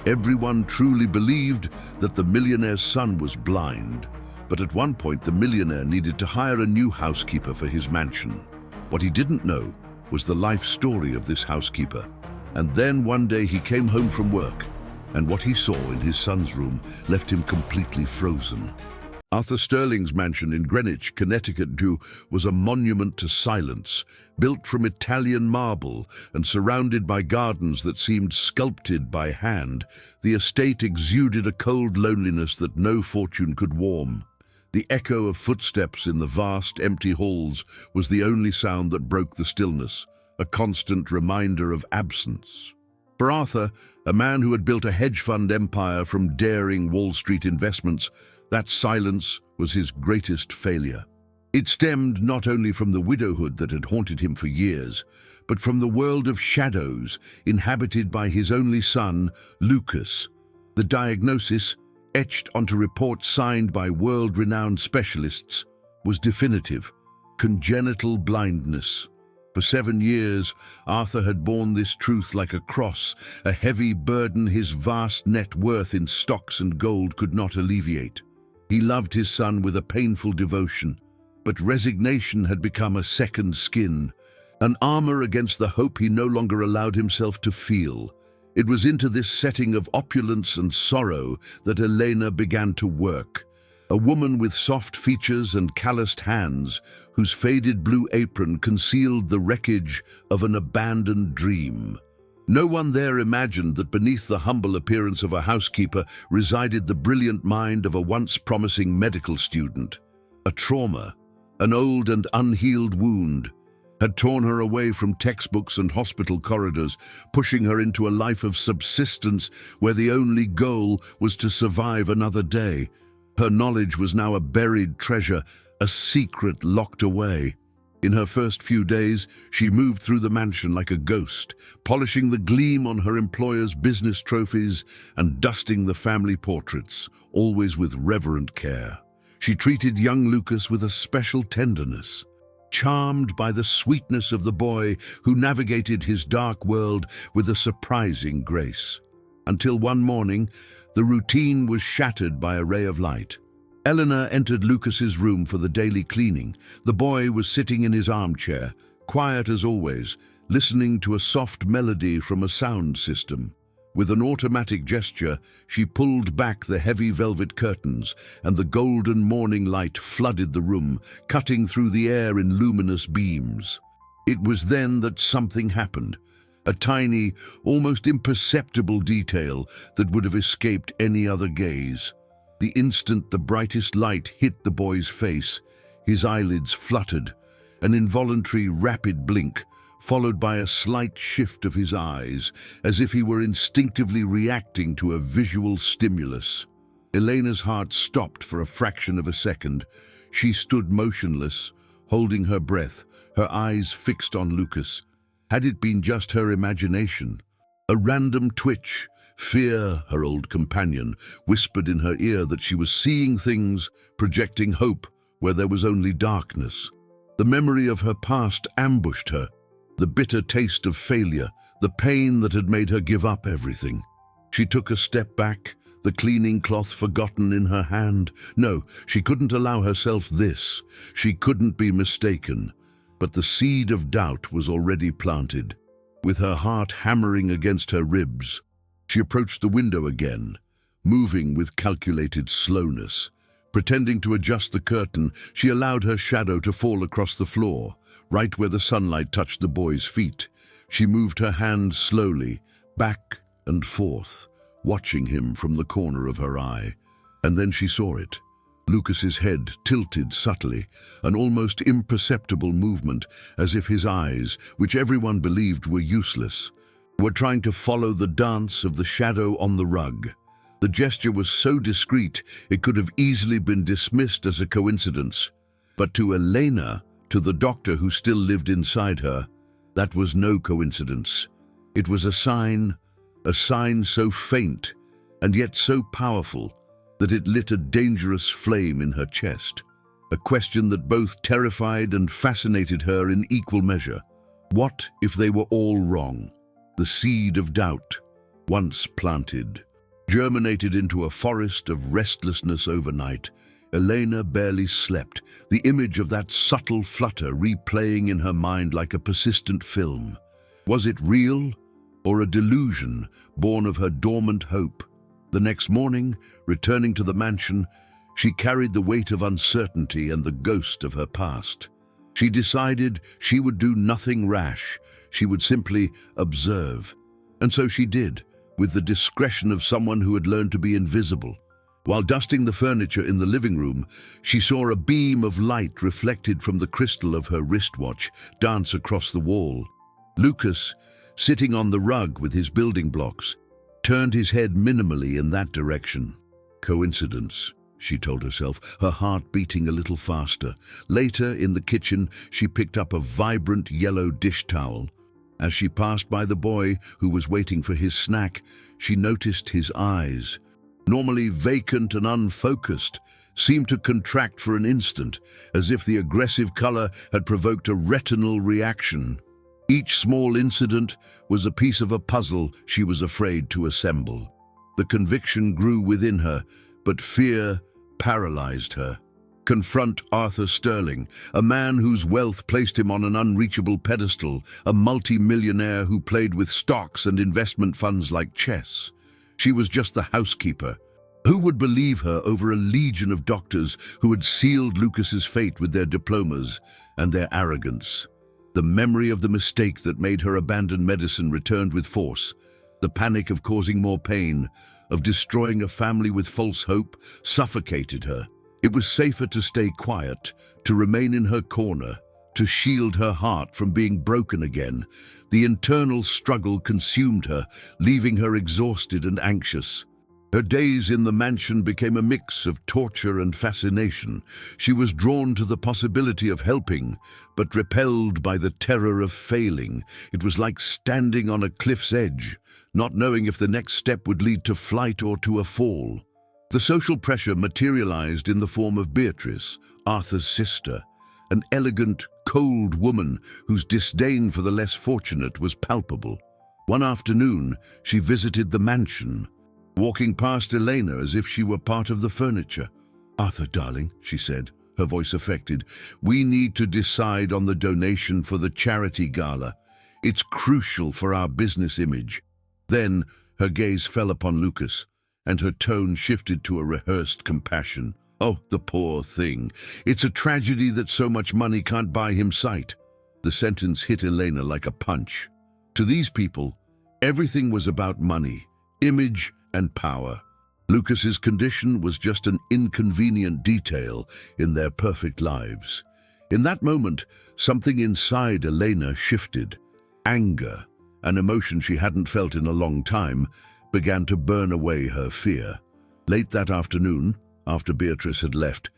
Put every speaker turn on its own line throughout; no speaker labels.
Everyone truly believed that the millionaire's son was blind, but at one point the millionaire needed to hire a new housekeeper for his mansion. What he didn't know was the life story of this housekeeper. And then one day he came home from work, and what he saw in his son's room left him completely frozen. Arthur Sterling's mansion in Greenwich, Connecticut, was a monument to silence, built from Italian marble and surrounded by gardens that seemed sculpted by hand. The estate exuded a cold loneliness that no fortune could warm. The echo of footsteps in the vast, empty halls was the only sound that broke the stillness, a constant reminder of absence. For Arthur, a man who had built a hedge fund empire from daring Wall Street investments, that silence was his greatest failure. It stemmed not only from the widowhood that had haunted him for years, but from the world of shadows inhabited by his only son, Lucas. The diagnosis, etched onto reports signed by world-renowned specialists, was definitive: congenital blindness. For 7 years, Arthur had borne this truth like a cross, a heavy burden his vast net worth in stocks and gold could not alleviate. He loved his son with a painful devotion, but resignation had become a second skin, an armor against the hope he no longer allowed himself to feel. It was into this setting of opulence and sorrow that Elena began to work, a woman with soft features and calloused hands, whose faded blue apron concealed the wreckage of an abandoned dream. No one there imagined that beneath the humble appearance of a housekeeper resided the brilliant mind of a once promising medical student. A trauma, an old and unhealed wound, had torn her away from textbooks and hospital corridors, pushing her into a life of subsistence where the only goal was to survive another day. Her knowledge was now a buried treasure, a secret locked away. In her first few days, she moved through the mansion like a ghost, polishing the gleam on her employer's business trophies and dusting the family portraits, always with reverent care. She treated young Lucas with a special tenderness, charmed by the sweetness of the boy who navigated his dark world with a surprising grace. Until one morning, the routine was shattered by a ray of light. Eleanor entered Lucas's room for the daily cleaning. The boy was sitting in his armchair, quiet as always, listening to a soft melody from a sound system. With an automatic gesture, she pulled back the heavy velvet curtains, and the golden morning light flooded the room, cutting through the air in luminous beams. It was then that something happened. A tiny, almost imperceptible detail that would have escaped any other gaze. The instant the brightest light hit the boy's face, his eyelids fluttered, an involuntary rapid blink, followed by a slight shift of his eyes, as if he were instinctively reacting to a visual stimulus. Elena's heart stopped for a fraction of a second. She stood motionless, holding her breath, her eyes fixed on Lucas. Had it been just her imagination? A random twitch, fear, her old companion, whispered in her ear that she was seeing things, projecting hope where there was only darkness. The memory of her past ambushed her, the bitter taste of failure, the pain that had made her give up everything. She took a step back, the cleaning cloth forgotten in her hand. No, she couldn't allow herself this. She couldn't be mistaken. But the seed of doubt was already planted. With her heart hammering against her ribs, she approached the window again, moving with calculated slowness. Pretending to adjust the curtain, she allowed her shadow to fall across the floor, right where the sunlight touched the boy's feet. She moved her hand slowly, back and forth, watching him from the corner of her eye. And then she saw it. Lucas's head tilted subtly, an almost imperceptible movement, as if his eyes, which everyone believed were useless, were trying to follow the dance of the shadow on the rug. The gesture was so discreet it could have easily been dismissed as a coincidence. But to Elena, to the doctor who still lived inside her, that was no coincidence. It was a sign so faint and yet so powerful that it lit a dangerous flame in her chest. A question that both terrified and fascinated her in equal measure. What if they were all wrong? The seed of doubt, once planted, germinated into a forest of restlessness overnight. Elena barely slept, the image of that subtle flutter replaying in her mind like a persistent film. Was it real, or a delusion born of her dormant hope? The next morning, returning to the mansion, she carried the weight of uncertainty and the ghost of her past. She decided she would do nothing rash. She would simply observe. And so she did, with the discretion of someone who had learned to be invisible. While dusting the furniture in the living room, she saw a beam of light reflected from the crystal of her wristwatch dance across the wall. Lucas, sitting on the rug with his building blocks, turned his head minimally in that direction. Coincidence, she told herself, her heart beating a little faster. Later, in the kitchen, she picked up a vibrant yellow dish towel. As she passed by the boy who was waiting for his snack, she noticed his eyes, normally vacant and unfocused, seemed to contract for an instant, as if the aggressive color had provoked a retinal reaction. Each small incident was a piece of a puzzle she was afraid to assemble. The conviction grew within her, but fear paralyzed her. Confront Arthur Sterling, a man whose wealth placed him on an unreachable pedestal, a multi-millionaire who played with stocks and investment funds like chess. She was just the housekeeper. Who would believe her over a legion of doctors who had sealed Lucas's fate with their diplomas and their arrogance? The memory of the mistake that made her abandon medicine returned with force. The panic of causing more pain, of destroying a family with false hope, suffocated her. It was safer to stay quiet, to remain in her corner, to shield her heart from being broken again. The internal struggle consumed her, leaving her exhausted and anxious. Her days in the mansion became a mix of torture and fascination. She was drawn to the possibility of helping, but repelled by the terror of failing. It was like standing on a cliff's edge, not knowing if the next step would lead to flight or to a fall. The social pressure materialized in the form of Beatrice, Arthur's sister, an elegant, cold woman whose disdain for the less fortunate was palpable. One afternoon, she visited the mansion, walking past Elena as if she were part of the furniture. "Arthur, darling," she said, her voice affected, "we need to decide on the donation for the charity gala. It's crucial for our business image." Then her gaze fell upon Lucas, and her tone shifted to a rehearsed compassion. "Oh, the poor thing. It's a tragedy that so much money can't buy him sight." The sentence hit Elena like a punch. To these people, everything was about money, image, and power. Lucas's condition was just an inconvenient detail in their perfect lives. In that moment, something inside Elena shifted. Anger, an emotion she hadn't felt in a long time, began to burn away her fear. Late that afternoon, after Beatrice had left,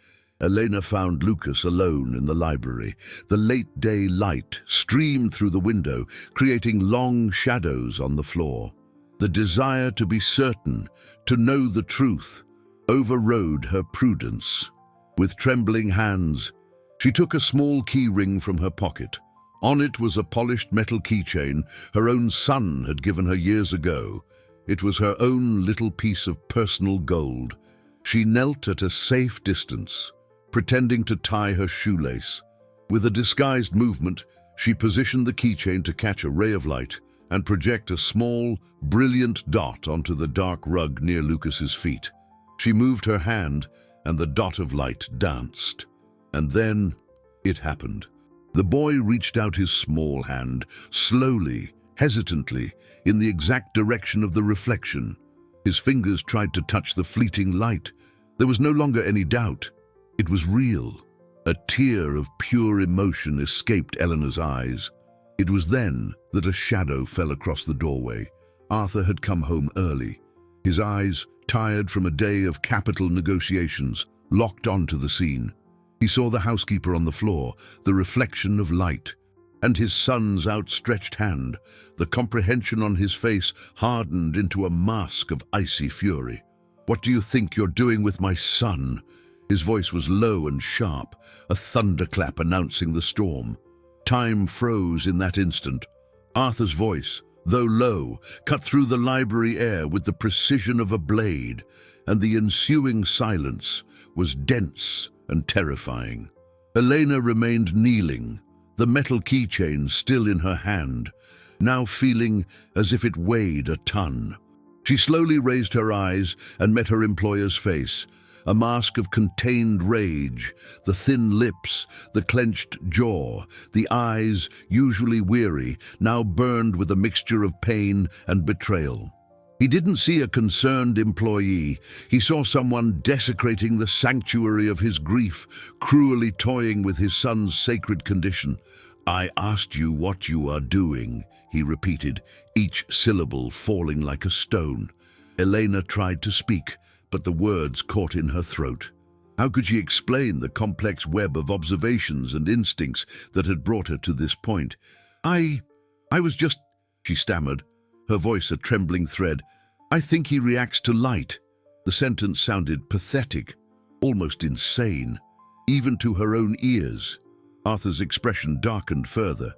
Elena found Lucas alone in the library. The late-day light streamed through the window, creating long shadows on the floor. The desire to be certain, to know the truth, overrode her prudence. With trembling hands, she took a small key ring from her pocket. On it was a polished metal keychain her own son had given her years ago. It was her own little piece of personal gold. She knelt at a safe distance, pretending to tie her shoelace. With a disguised movement, she positioned the keychain to catch a ray of light and project a small, brilliant dot onto the dark rug near Lucas's feet. She moved her hand, and the dot of light danced. And then it happened. The boy reached out his small hand, slowly, hesitantly, in the exact direction of the reflection. His fingers tried to touch the fleeting light. There was no longer any doubt. It was real. A tear of pure emotion escaped Eleanor's eyes. It was then that a shadow fell across the doorway. Arthur had come home early. His eyes, tired from a day of capital negotiations, locked onto the scene. He saw the housekeeper on the floor, the reflection of light, and his son's outstretched hand. The comprehension on his face hardened into a mask of icy fury. "What do you think you're doing with my son?" His voice was low and sharp, a thunderclap announcing the storm. Time froze in that instant. Arthur's voice, though low, cut through the library air with the precision of a blade, and the ensuing silence was dense and terrifying. Elena remained kneeling, the metal keychain still in her hand, now feeling as if it weighed a ton. She slowly raised her eyes and met her employer's face, a mask of contained rage, the thin lips, the clenched jaw, the eyes, usually weary, now burned with a mixture of pain and betrayal. He didn't see a concerned employee. He saw someone desecrating the sanctuary of his grief, cruelly toying with his son's sacred condition. "I asked you what you are doing," he repeated, each syllable falling like a stone. Elena tried to speak, but the words caught in her throat. How could she explain the complex web of observations and instincts that had brought her to this point? I was just, she stammered, her voice a trembling thread. "I think he reacts to light." The sentence sounded pathetic, almost insane, even to her own ears. Arthur's expression darkened further.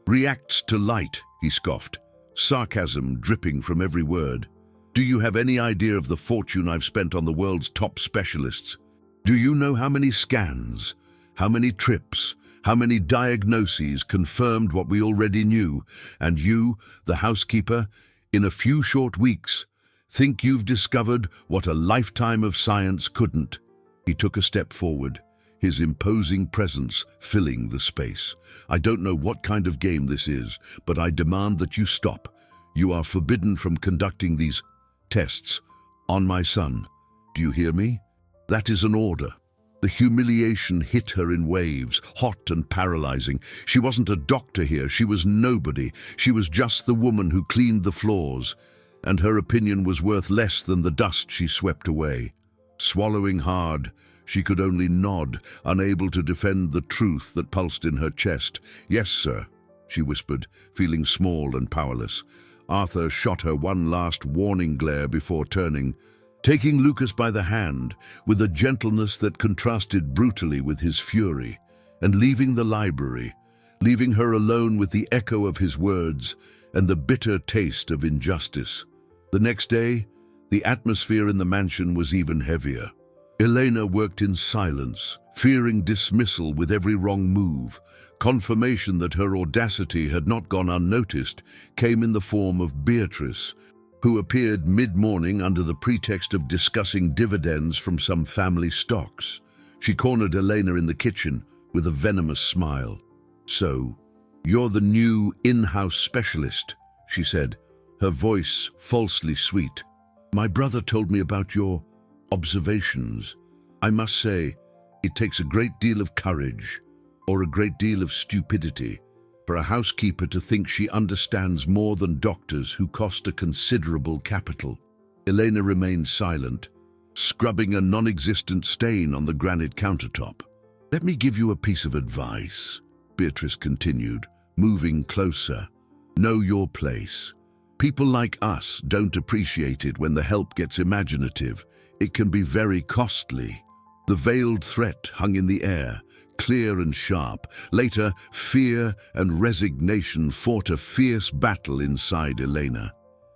"Reacts to light," he scoffed, sarcasm dripping from every word. "Do you have any idea of the fortune I've spent on the world's top specialists? Do you know how many scans, how many trips, how many diagnoses confirmed what we already knew? And you, the housekeeper, in a few short weeks, think you've discovered what a lifetime of science couldn't." He took a step forward, his imposing presence filling the space. "I don't know what kind of game this is, but I demand that you stop. You are forbidden from conducting these tests on my son. Do you hear me? That is an order." The humiliation hit her in waves, hot and paralyzing. She wasn't a doctor here, she was nobody. She was just the woman who cleaned the floors, and her opinion was worth less than the dust she swept away. Swallowing hard, she could only nod, unable to defend the truth that pulsed in her chest. "Yes, sir," she whispered, feeling small and powerless. Arthur shot her one last warning glare before turning, taking Lucas by the hand with a gentleness that contrasted brutally with his fury, and leaving the library, leaving her alone with the echo of his words and the bitter taste of injustice. The next day, the atmosphere in the mansion was even heavier. Elena worked in silence, fearing dismissal with every wrong move. Confirmation that her audacity had not gone unnoticed came in the form of Beatrice, who appeared mid-morning under the pretext of discussing dividends from some family stocks. She cornered Elena in the kitchen with a venomous smile. "So, you're the new in-house specialist," she said, her voice falsely sweet. "My brother told me about your observations. I must say, it takes a great deal of courage, or a great deal of stupidity, for a housekeeper to think she understands more than doctors who cost a considerable capital." Elena remained silent, scrubbing a non-existent stain on the granite countertop. "Let me give you a piece of advice," Beatrice continued, moving closer. "Know your place. People like us don't appreciate it when the help gets imaginative. It can be very costly." The veiled threat hung in the air, clear and sharp. Later, fear and resignation fought a fierce battle inside Elena.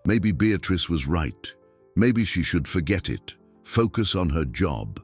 Maybe Beatrice was right. Maybe she should forget it, focus on her job,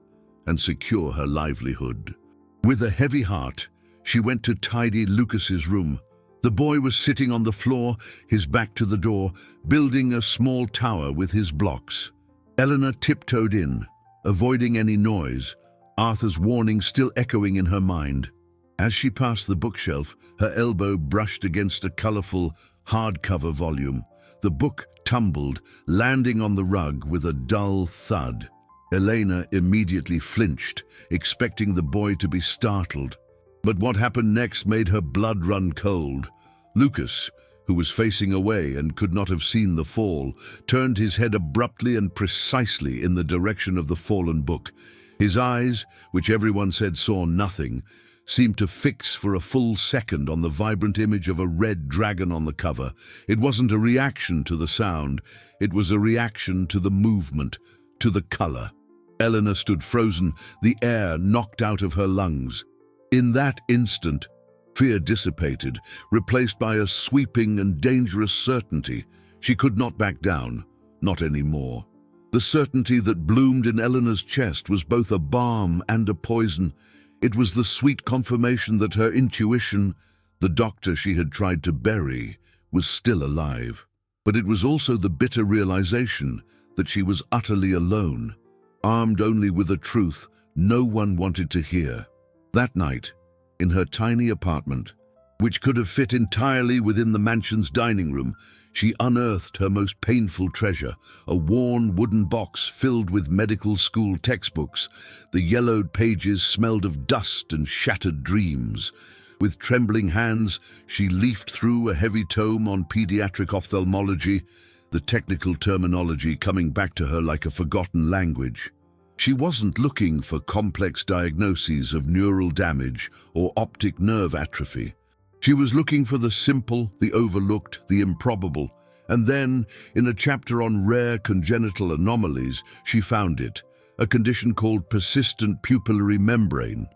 and secure her livelihood. With a heavy heart, she went to tidy Lucas's room. The boy was sitting on the floor, his back to the door, building a small tower with his blocks. Elena tiptoed in, avoiding any noise, Arthur's warning still echoing in her mind. As she passed the bookshelf, her elbow brushed against a colorful, hardcover volume. The book tumbled, landing on the rug with a dull thud. Elena immediately flinched, expecting the boy to be startled. But what happened next made her blood run cold. Lucas, who was facing away and could not have seen the fall, turned his head abruptly and precisely in the direction of the fallen book. His eyes, which everyone said saw nothing, seemed to fix for a full second on the vibrant image of a red dragon on the cover. It wasn't a reaction to the sound, it was a reaction to the movement, to the color. Elena stood frozen, the air knocked out of her lungs. In that instant, Fear dissipated, replaced by a sweeping and dangerous certainty. She could not back down, not anymore. The certainty that bloomed in Eleanor's chest was both a balm and a poison. It was the sweet confirmation that her intuition, the doctor she had tried to bury, was still alive. But it was also the bitter realization that she was utterly alone, armed only with a truth no one wanted to hear. That night, in her tiny apartment, which could have fit entirely within the mansion's dining room, she unearthed her most painful treasure, a worn wooden box filled with medical school textbooks. The yellowed pages smelled of dust and shattered dreams. With trembling hands, she leafed through a heavy tome on pediatric ophthalmology, the technical terminology coming back to her like a forgotten language. She wasn't looking for complex diagnoses of neural damage or optic nerve atrophy. She was looking for the simple, the overlooked, the improbable. And then, in a chapter on rare congenital anomalies, she found it, a condition called persistent pupillary membrane,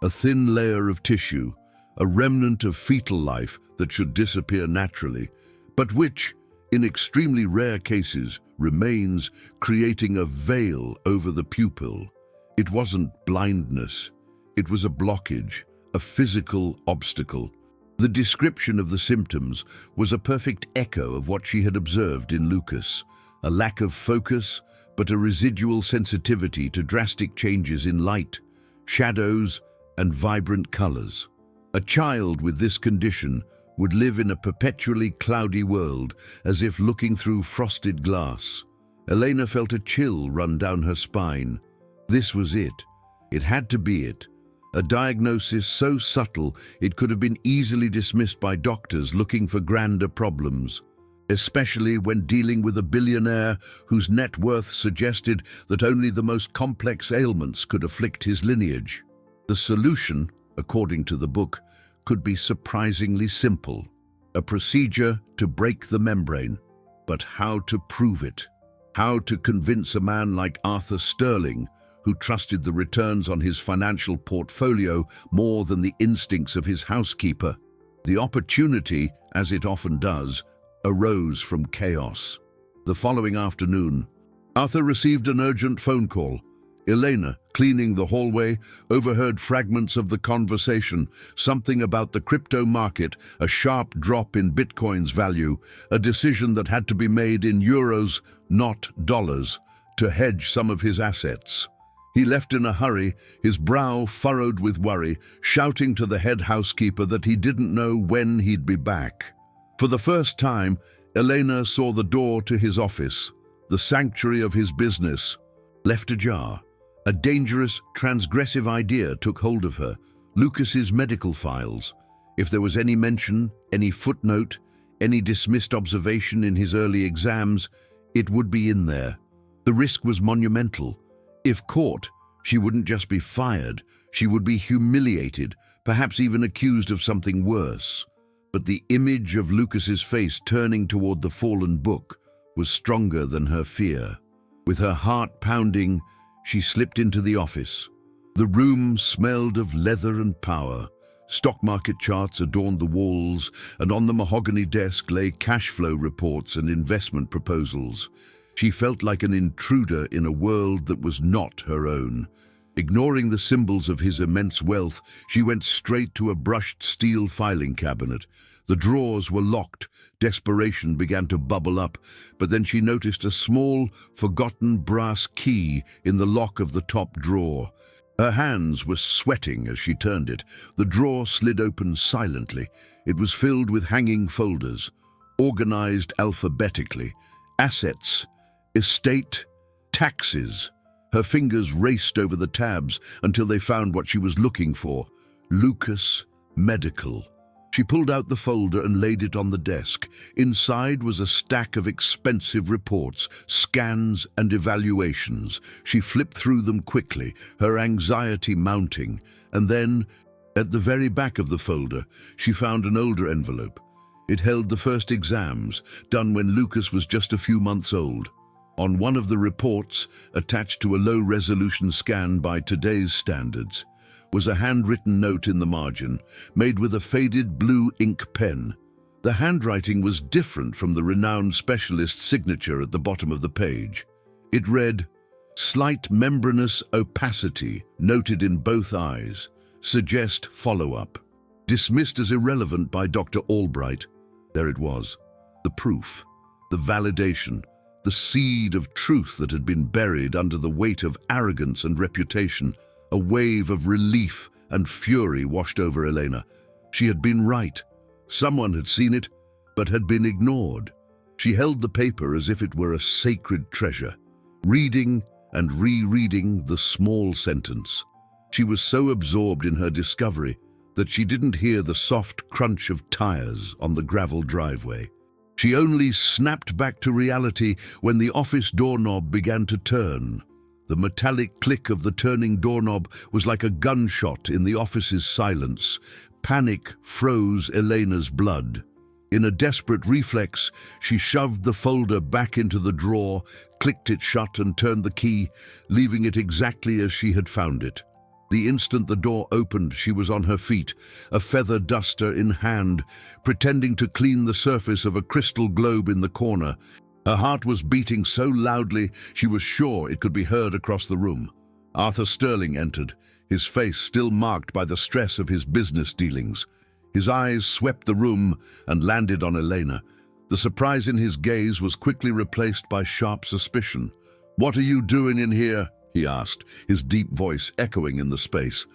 a thin layer of tissue, a remnant of fetal life that should disappear naturally, but which, in extremely rare cases, remains, creating a veil over the pupil. It wasn't blindness. It was a blockage, a physical obstacle. The description of the symptoms was a perfect echo of what she had observed in Lucas, a lack of focus, but a residual sensitivity to drastic changes in light, shadows, and vibrant colors. A child with this condition would live in a perpetually cloudy world, as if looking through frosted glass. Elena felt a chill run down her spine. This was it. It had to be it. A diagnosis so subtle it could have been easily dismissed by doctors looking for grander problems, especially when dealing with a billionaire whose net worth suggested that only the most complex ailments could afflict his lineage. The solution, according to the book, could be surprisingly simple. A procedure to break the membrane. But how to prove it? How to convince a man like Arthur Sterling, who trusted the returns on his financial portfolio more than the instincts of his housekeeper? The opportunity, as it often does, arose from chaos. The following afternoon, Arthur received an urgent phone call. Elena, cleaning the hallway, overheard fragments of the conversation, something about the crypto market, a sharp drop in Bitcoin's value, a decision that had to be made in euros, not dollars, to hedge some of his assets. He left in a hurry, his brow furrowed with worry, shouting to the head housekeeper that he didn't know when he'd be back. For the first time, Elena saw the door to his office, the sanctuary of his business, left ajar. A dangerous, transgressive idea took hold of her: Lucas's medical files. If there was any mention, any footnote, any dismissed observation in his early exams, it would be in there. The risk was monumental. If caught, she wouldn't just be fired, she would be humiliated, perhaps even accused of something worse. But the image of Lucas's face turning toward the fallen book was stronger than her fear. With her heart pounding, she slipped into the office. The room smelled of leather and power. Stock market charts adorned the walls, and on the mahogany desk lay cash flow reports and investment proposals. She felt like an intruder in a world that was not her own. Ignoring the symbols of his immense wealth, she went straight to a brushed steel filing cabinet. The drawers were locked. Desperation began to bubble up, but then she noticed a small, forgotten brass key in the lock of the top drawer. Her hands were sweating as she turned it. The drawer slid open silently. It was filled with hanging folders, organized alphabetically. Assets, estate, taxes. Her fingers raced over the tabs until they found what she was looking for: Lucas Medical. She pulled out the folder and laid it on the desk. Inside was a stack of expensive reports, scans and evaluations. She flipped through them quickly, her anxiety mounting. And then, at the very back of the folder, she found an older envelope. It held the first exams, done when Lucas was just a few months old. On one of the reports, attached to a low-resolution scan by today's standards, was a handwritten note in the margin, made with a faded blue ink pen. The handwriting was different from the renowned specialist's signature at the bottom of the page. It read, "Slight membranous opacity noted in both eyes. Suggest follow-up." Dismissed as irrelevant by Dr. Albright, there it was. The proof, the validation, the seed of truth that had been buried under the weight of arrogance and reputation. A wave of relief and fury washed over Elena. She had been right. Someone had seen it, but had been ignored. She held the paper as if it were a sacred treasure, reading and rereading the small sentence. She was so absorbed in her discovery that she didn't hear the soft crunch of tires on the gravel driveway. She only snapped back to reality when the office doorknob began to turn. The metallic click of the turning doorknob was like a gunshot in the office's silence. Panic froze Elena's blood. In a desperate reflex, she shoved the folder back into the drawer, clicked it shut and turned the key, leaving it exactly as she had found it. The instant the door opened, she was on her feet, a feather duster in hand, pretending to clean the surface of a crystal globe in the corner. Her heart was beating so loudly she was sure it could be heard across the room. Arthur Sterling entered, his face still marked by the stress of his business dealings. His eyes swept the room and landed on Elena. The surprise in his gaze was quickly replaced by sharp suspicion. "What are you doing in here?" he asked, his deep voice echoing in the space.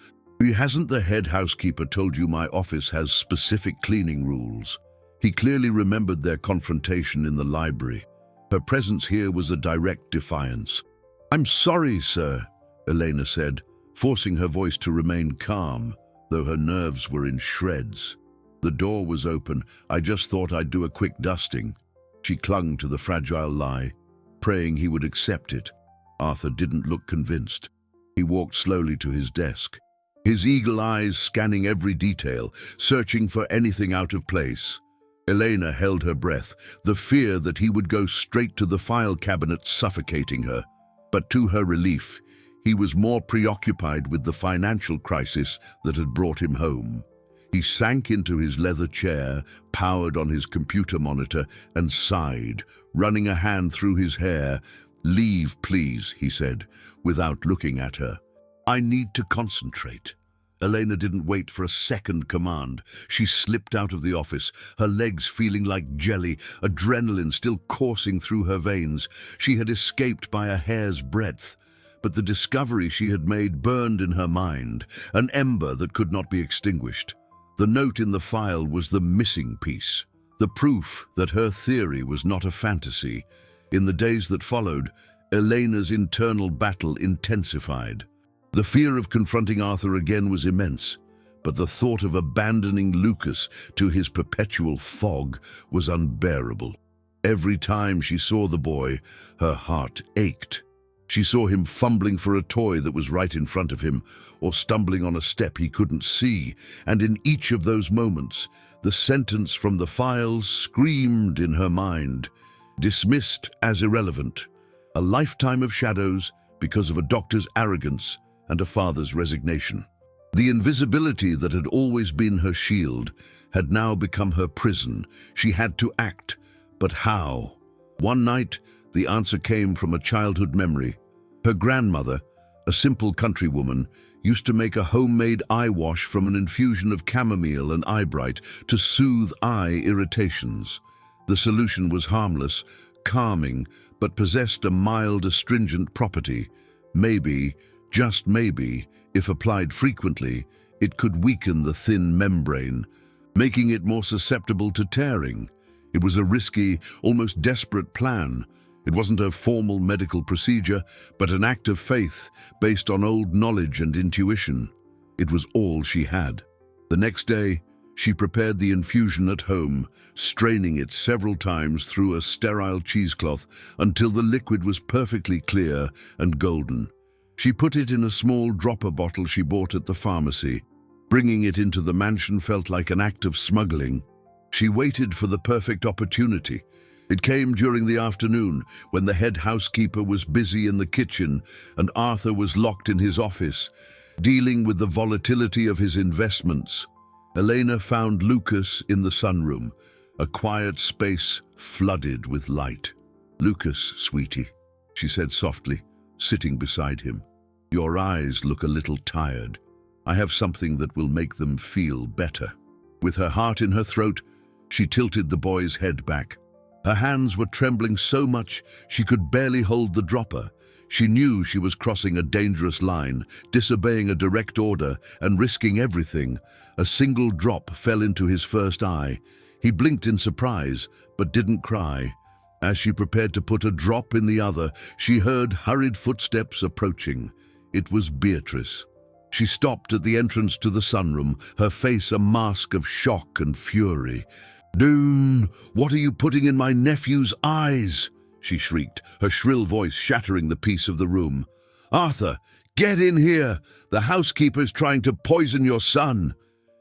"Hasn't the head housekeeper told you my office has specific cleaning rules?" He clearly remembered their confrontation in the library. Her presence here was a direct defiance. "I'm sorry, sir," Elena said, forcing her voice to remain calm, though her nerves were in shreds. "The door was open. I just thought I'd do a quick dusting." She clung to the fragile lie, praying he would accept it. Arthur didn't look convinced. He walked slowly to his desk, his eagle eyes scanning every detail, searching for anything out of place. Elena held her breath, the fear that he would go straight to the file cabinet suffocating her. But to her relief, he was more preoccupied with the financial crisis that had brought him home. He sank into his leather chair, powered on his computer monitor, and sighed, running a hand through his hair. "Leave, please," he said, without looking at her. "I need to concentrate." Elena didn't wait for a second command. She slipped out of the office, her legs feeling like jelly, adrenaline still coursing through her veins. She had escaped by a hair's breadth, but the discovery she had made burned in her mind, an ember that could not be extinguished. The note in the file was the missing piece, the proof that her theory was not a fantasy. In the days that followed, Elena's internal battle intensified. The fear of confronting Arthur again was immense, but the thought of abandoning Lucas to his perpetual fog was unbearable. Every time she saw the boy, her heart ached. She saw him fumbling for a toy that was right in front of him, or stumbling on a step he couldn't see, and in each of those moments, the sentence from the files screamed in her mind, dismissed as irrelevant. A lifetime of shadows because of a doctor's arrogance and a father's resignation. The invisibility that had always been her shield had now become her prison. She had to act, but how? One night, the answer came from a childhood memory. Her grandmother, a simple countrywoman, used to make a homemade eye wash from an infusion of chamomile and eyebright to soothe eye irritations. The solution was harmless, calming, but possessed a mild astringent property. Maybe, just maybe, if applied frequently, it could weaken the thin membrane, making it more susceptible to tearing. It was a risky, almost desperate plan. It wasn't a formal medical procedure, but an act of faith based on old knowledge and intuition. It was all she had. The next day, she prepared the infusion at home, straining it several times through a sterile cheesecloth until the liquid was perfectly clear and golden. She put it in a small dropper bottle she bought at the pharmacy. Bringing it into the mansion felt like an act of smuggling. She waited for the perfect opportunity. It came during the afternoon, when the head housekeeper was busy in the kitchen and Arthur was locked in his office. dealing with the volatility of his investments. Elena found Lucas in the sunroom, a quiet space flooded with light. "Lucas, sweetie," she said softly, sitting beside him. "Your eyes look a little tired. I have something that will make them feel better." With her heart in her throat, she tilted the boy's head back. Her hands were trembling so much she could barely hold the dropper. She knew she was crossing a dangerous line, disobeying a direct order and risking everything. A single drop fell into his first eye. He blinked in surprise, but didn't cry. As she prepared to put a drop in the other, she heard hurried footsteps approaching. It was Beatrice. She stopped at the entrance to the sunroom, her face a mask of shock and fury. "Dune, what are you putting in my nephew's eyes?" she shrieked, her shrill voice shattering the peace of the room. "Arthur, get in here! The housekeeper's trying to poison your son!"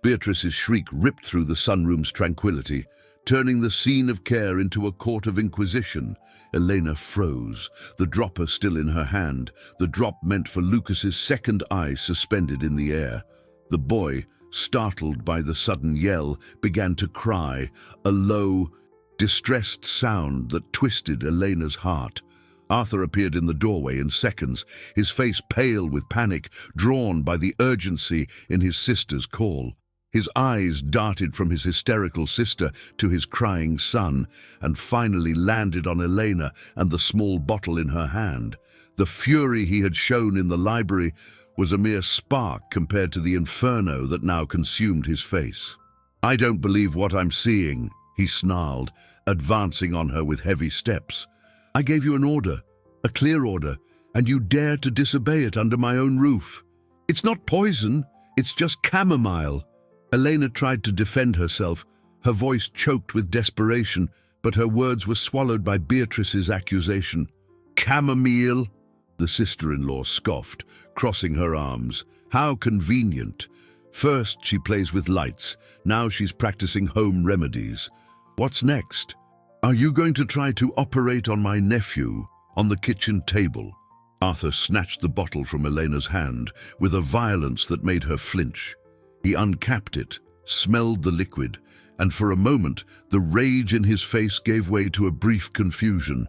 Beatrice's shriek ripped through the sunroom's tranquility, turning the scene of care into a court of inquisition. Elena froze, the dropper still in her hand, the drop meant for Lucas's second eye suspended in the air. The boy, startled by the sudden yell, began to cry, a low, distressed sound that twisted Elena's heart. Arthur appeared in the doorway in seconds, his face pale with panic, drawn by the urgency in his sister's call. His eyes darted from his hysterical sister to his crying son, and finally landed on Elena and the small bottle in her hand. The fury he had shown in the library was a mere spark compared to the inferno that now consumed his face. "I don't believe what I'm seeing," he snarled, advancing on her with heavy steps. "I gave you an order, a clear order, and you dare to disobey it under my own roof. It's not poison, it's just chamomile." Elena tried to defend herself, her voice choked with desperation, but her words were swallowed by Beatrice's accusation. "Chamomile?" the sister-in-law scoffed, crossing her arms. "How convenient. First she plays with lights, now she's practicing home remedies. What's next? Are you going to try to operate on my nephew, on the kitchen table?" Arthur snatched the bottle from Elena's hand with a violence that made her flinch. He uncapped it, smelled the liquid, and for a moment the rage in his face gave way to a brief confusion.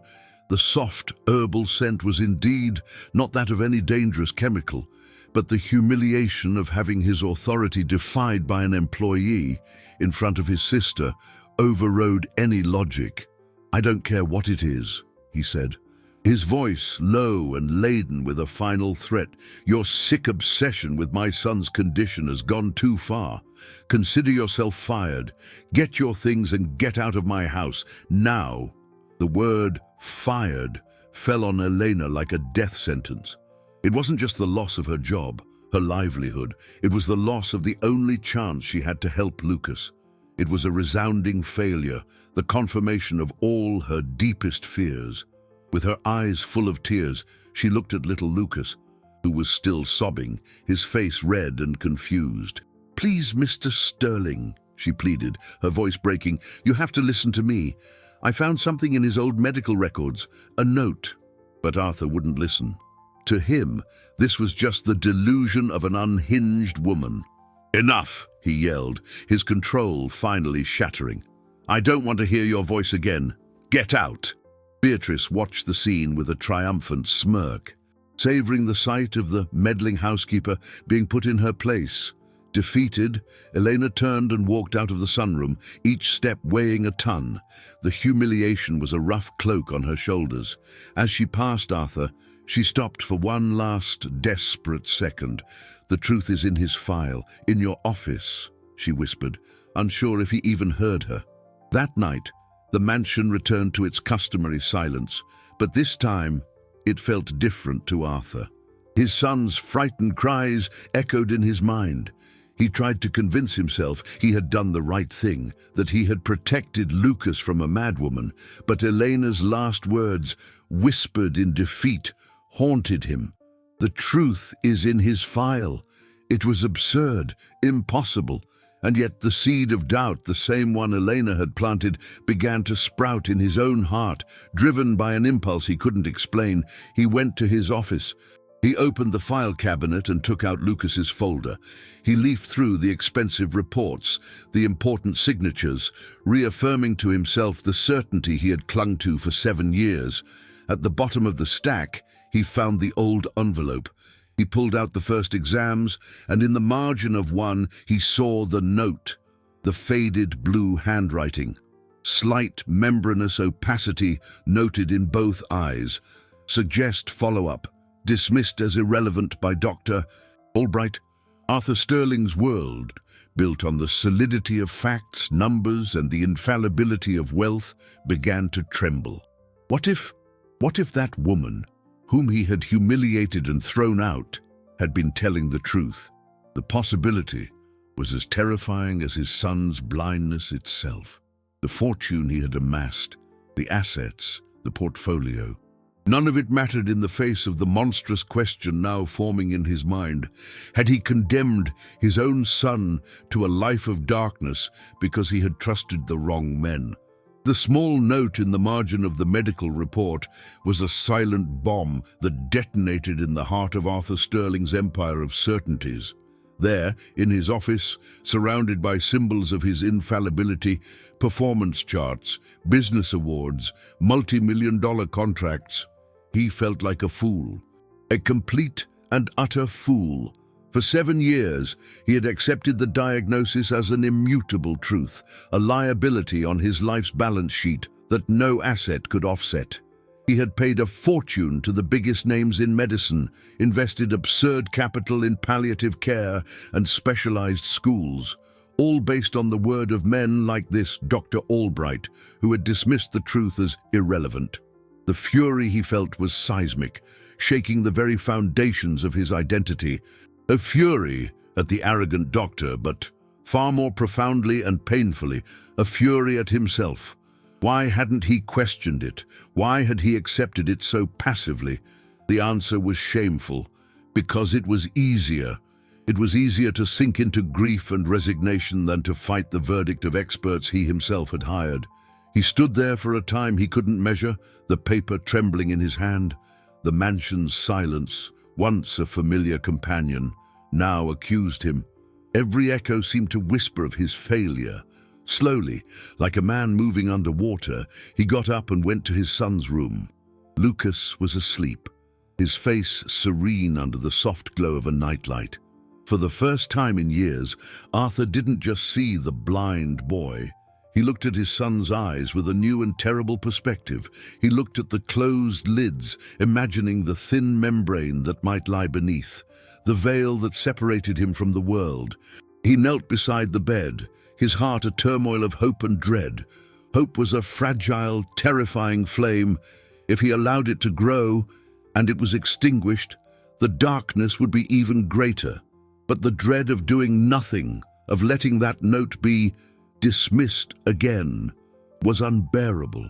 The soft, herbal scent was indeed not that of any dangerous chemical, but the humiliation of having his authority defied by an employee in front of his sister overrode any logic. "I don't care what it is," he said, his voice low and laden with a final threat. "Your sick obsession with my son's condition has gone too far. Consider yourself fired. Get your things and get out of my house, now." The word "fired" fell on Elena like a death sentence. It wasn't just the loss of her job, her livelihood. It was the loss of the only chance she had to help Lucas. It was a resounding failure, the confirmation of all her deepest fears. With her eyes full of tears, she looked at little Lucas, who was still sobbing, his face red and confused. "Please, Mr. Sterling," she pleaded, her voice breaking, "you have to listen to me. I found something in his old medical records, a note." But Arthur wouldn't listen. To him, this was just the delusion of an unhinged woman. "Enough," he yelled, his control finally shattering. "I don't want to hear your voice again. Get out." Beatrice watched the scene with a triumphant smirk, savoring the sight of the meddling housekeeper being put in her place. Defeated, Elena turned and walked out of the sunroom, each step weighing a ton. The humiliation was a rough cloak on her shoulders. As she passed Arthur, she stopped for one last desperate second. "The truth is in his file, in your office," she whispered, unsure if he even heard her. That night, the mansion returned to its customary silence, but this time it felt different to Arthur. His son's frightened cries echoed in his mind. He tried to convince himself he had done the right thing, that he had protected Lucas from a madwoman, but Elena's last words, whispered in defeat, haunted him. "The truth is in his file." It was absurd, impossible, and yet the seed of doubt, the same one Elena had planted, began to sprout in his own heart. Driven by an impulse he couldn't explain, he went to his office. He opened the file cabinet and took out Lucas's folder. He leafed through the expensive reports, the important signatures, reaffirming to himself the certainty he had clung to for 7 years. At the bottom of the stack, he found the old envelope. He pulled out the first exams, and in the margin of one, he saw the note, the faded blue handwriting. Slight membranous opacity noted in both eyes. Suggest follow-up. Dismissed as irrelevant by Dr. Albright. Arthur Sterling's world, built on the solidity of facts, numbers, and the infallibility of wealth, began to tremble. What if that woman, whom he had humiliated and thrown out, had been telling the truth? The possibility was as terrifying as his son's blindness itself. The fortune he had amassed, the assets, the portfolio. None of it mattered in the face of the monstrous question now forming in his mind. Had he condemned his own son to a life of darkness because he had trusted the wrong men? The small note in the margin of the medical report was a silent bomb that detonated in the heart of Arthur Sterling's empire of certainties. There, in his office, surrounded by symbols of his infallibility, performance charts, business awards, multi-million-dollar contracts, he felt like a fool, a complete and utter fool. For 7 years, he had accepted the diagnosis as an immutable truth, a liability on his life's balance sheet that no asset could offset. He had paid a fortune to the biggest names in medicine, invested absurd capital in palliative care and specialized schools, all based on the word of men like this Dr. Albright, who had dismissed the truth as irrelevant. The fury he felt was seismic, shaking the very foundations of his identity. A fury at the arrogant doctor, but far more profoundly and painfully, a fury at himself. Why hadn't he questioned it? Why had he accepted it so passively? The answer was shameful, because it was easier. It was easier to sink into grief and resignation than to fight the verdict of experts he himself had hired. He stood there for a time he couldn't measure, the paper trembling in his hand. The mansion's silence, once a familiar companion, now accused him. Every echo seemed to whisper of his failure. Slowly, like a man moving underwater, he got up and went to his son's room. Lucas was asleep, his face serene under the soft glow of a nightlight. For the first time in years, Arthur didn't just see the blind boy. He looked at his son's eyes with a new and terrible perspective. He looked at the closed lids, imagining the thin membrane that might lie beneath, the veil that separated him from the world. He knelt beside the bed, his heart a turmoil of hope and dread. Hope was a fragile, terrifying flame. If he allowed it to grow, and it was extinguished, the darkness would be even greater. But the dread of doing nothing, of letting that note be dismissed again, was unbearable.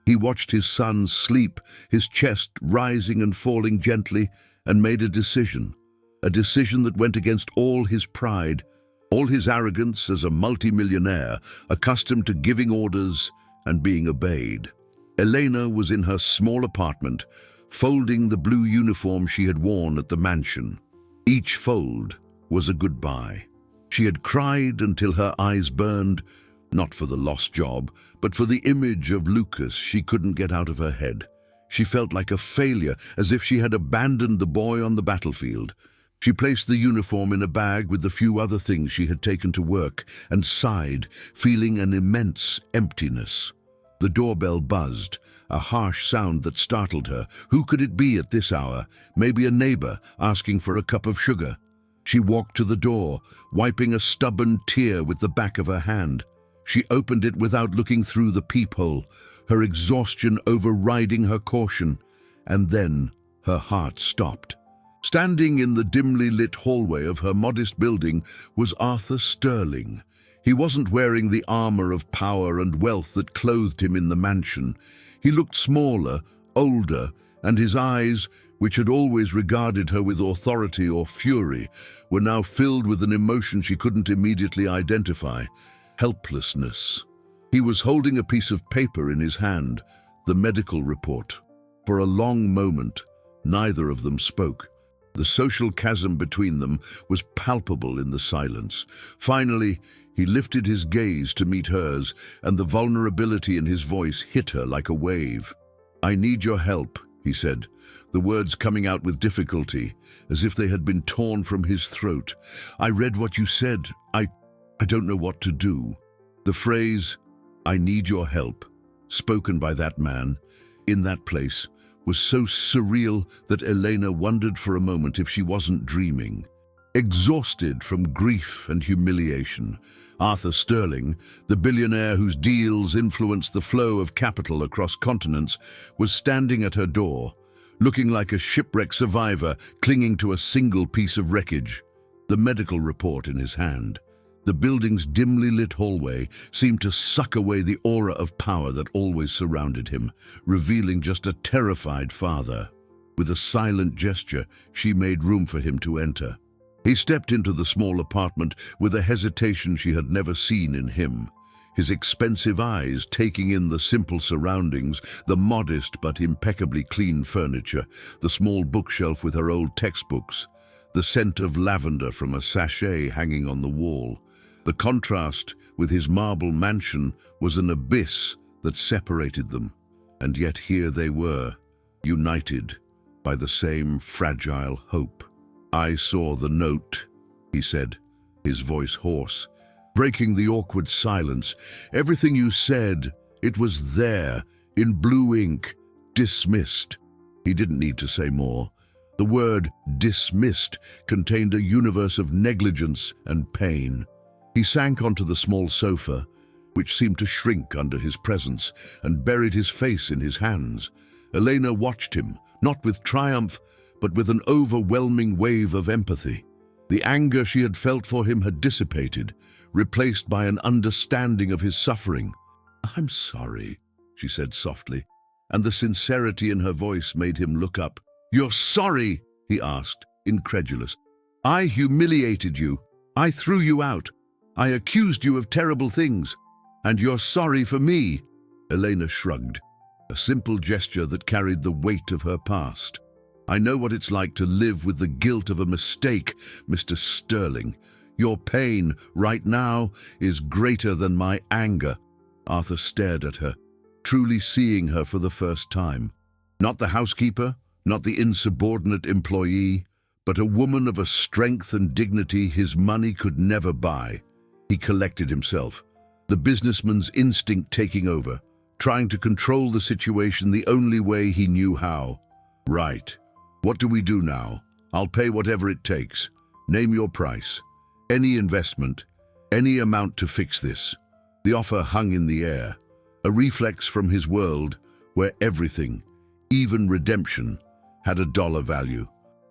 He watched his son sleep, his chest rising and falling gently, and made a decision that went against all his pride, all his arrogance as a multimillionaire, accustomed to giving orders and being obeyed. Elena was in her small apartment, folding the blue uniform she had worn at the mansion. Each fold was a goodbye. She had cried until her eyes burned, not for the lost job, but for the image of Lucas she couldn't get out of her head. She felt like a failure, as if she had abandoned the boy on the battlefield. She placed the uniform in a bag with the few other things she had taken to work and sighed, feeling an immense emptiness. The doorbell buzzed, a harsh sound that startled her. Who could it be at this hour? Maybe a neighbor asking for a cup of sugar. She walked to the door, wiping a stubborn tear with the back of her hand. She opened it without looking through the peephole, her exhaustion overriding her caution, and then her heart stopped. Standing in the dimly lit hallway of her modest building was Arthur Sterling. He wasn't wearing the armor of power and wealth that clothed him in the mansion. He looked smaller, older, and his eyes, which had always regarded her with authority or fury, were now filled with an emotion she couldn't immediately identify: helplessness. He was holding a piece of paper in his hand, the medical report. For a long moment, neither of them spoke. The social chasm between them was palpable in the silence. Finally, he lifted his gaze to meet hers, and the vulnerability in his voice hit her like a wave. "I need your help," he said, the words coming out with difficulty, as if they had been torn from his throat. "I read what you said. I don't know what to do." The phrase, "I need your help," spoken by that man, in that place, was so surreal that Elena wondered for a moment if she wasn't dreaming. Exhausted from grief and humiliation, Arthur Sterling, the billionaire whose deals influenced the flow of capital across continents, was standing at her door, looking like a shipwreck survivor clinging to a single piece of wreckage, the medical report in his hand. The building's dimly lit hallway seemed to suck away the aura of power that always surrounded him, revealing just a terrified father. With a silent gesture, she made room for him to enter. He stepped into the small apartment with a hesitation she had never seen in him, his expensive eyes taking in the simple surroundings, the modest but impeccably clean furniture, the small bookshelf with her old textbooks, the scent of lavender from a sachet hanging on the wall. The contrast with his marble mansion was an abyss that separated them, and yet here they were, united by the same fragile hope. "I saw the note," he said, his voice hoarse, breaking the awkward silence. "Everything you said, it was there, in blue ink, dismissed." He didn't need to say more. The word dismissed contained a universe of negligence and pain. He sank onto the small sofa, which seemed to shrink under his presence, and buried his face in his hands. Elena watched him, not with triumph, but with an overwhelming wave of empathy. The anger she had felt for him had dissipated, replaced by an understanding of his suffering. "I'm sorry," she said softly, and the sincerity in her voice made him look up. "You're sorry?" he asked, incredulous. "I humiliated you. I threw you out. I accused you of terrible things. And you're sorry for me?" Elena shrugged, a simple gesture that carried the weight of her past. "I know what it's like to live with the guilt of a mistake, Mr. Sterling. Your pain, right now, is greater than my anger." Arthur stared at her, truly seeing her for the first time. Not the housekeeper, not the insubordinate employee, but a woman of a strength and dignity his money could never buy. He collected himself, the businessman's instinct taking over, trying to control the situation the only way he knew how. "Right. What do we do now? I'll pay whatever it takes. Name your price. Any investment, any amount to fix this." The offer hung in the air, a reflex from his world where everything, even redemption, had a dollar value.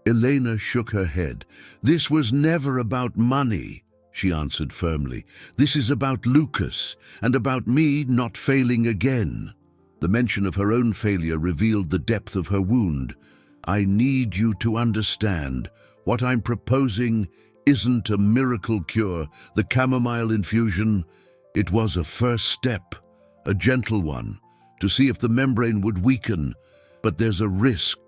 Elena shook her head. "This was never about money," she answered firmly. "This is about Lucas, and about me not failing again." The mention of her own failure revealed the depth of her wound. "I need you to understand, what I'm proposing isn't a miracle cure, the chamomile infusion. It was a first step, a gentle one, to see if the membrane would weaken. But there's a risk.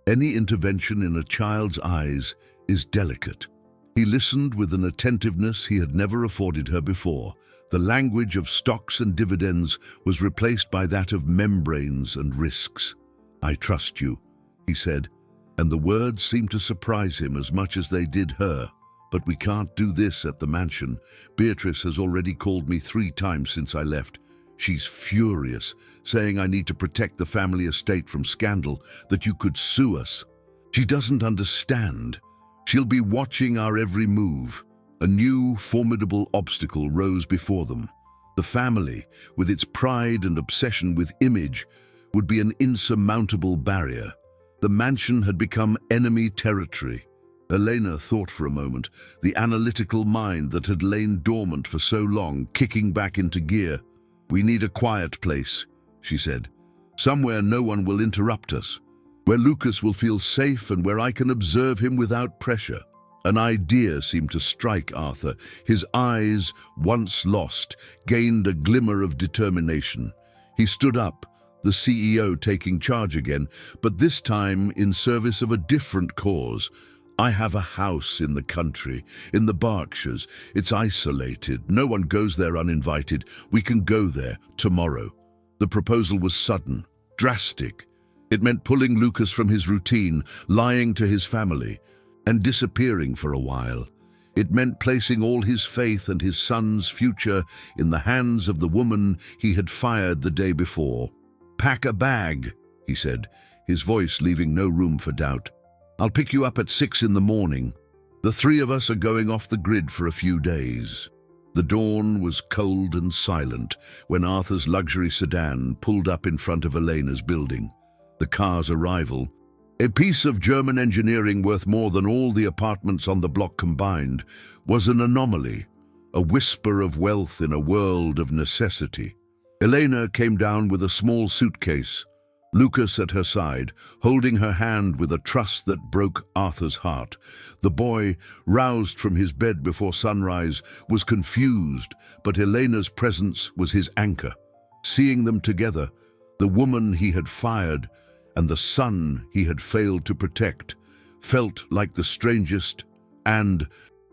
Any intervention in a child's eyes is delicate." He listened with an attentiveness he had never afforded her before. The language of stocks and dividends was replaced by that of membranes and risks. "I trust you," he said, and the words seemed to surprise him as much as they did her. "But we can't do this at the mansion. Beatrice has already called me 3 times since I left. She's furious, saying I need to protect the family estate from scandal, that you could sue us. She doesn't understand. She'll be watching our every move." A new, formidable obstacle rose before them. The family, with its pride and obsession with image, would be an insurmountable barrier. The mansion had become enemy territory. Elena thought for a moment, the analytical mind that had lain dormant for so long kicking back into gear. "We need a quiet place," she said. "Somewhere no one will interrupt us. Where Lucas will feel safe and where I can observe him without pressure." An idea seemed to strike Arthur. His eyes, once lost, gained a glimmer of determination. He stood up, the CEO taking charge again, but this time in service of a different cause, I have a house in the country, in the Berkshires. It's isolated. No one goes there uninvited. We can go there tomorrow." The proposal was sudden, drastic. It meant pulling Lucas from his routine, lying to his family, and disappearing for a while. It meant placing all his faith and his son's future in the hands of the woman he had fired the day before. "Pack a bag," he said, his voice leaving no room for doubt. "I'll pick you up at 6 in the morning. The three of us are going off the grid for a few days." The dawn was cold and silent when Arthur's luxury sedan pulled up in front of Elena's building. The car's arrival, a piece of German engineering worth more than all the apartments on the block combined, was an anomaly, a whisper of wealth in a world of necessity. Elena came down with a small suitcase, Lucas at her side, holding her hand with a trust that broke Arthur's heart. The boy, roused from his bed before sunrise, was confused, but Elena's presence was his anchor. Seeing them together, the woman he had fired and the son he had failed to protect, felt like the strangest and,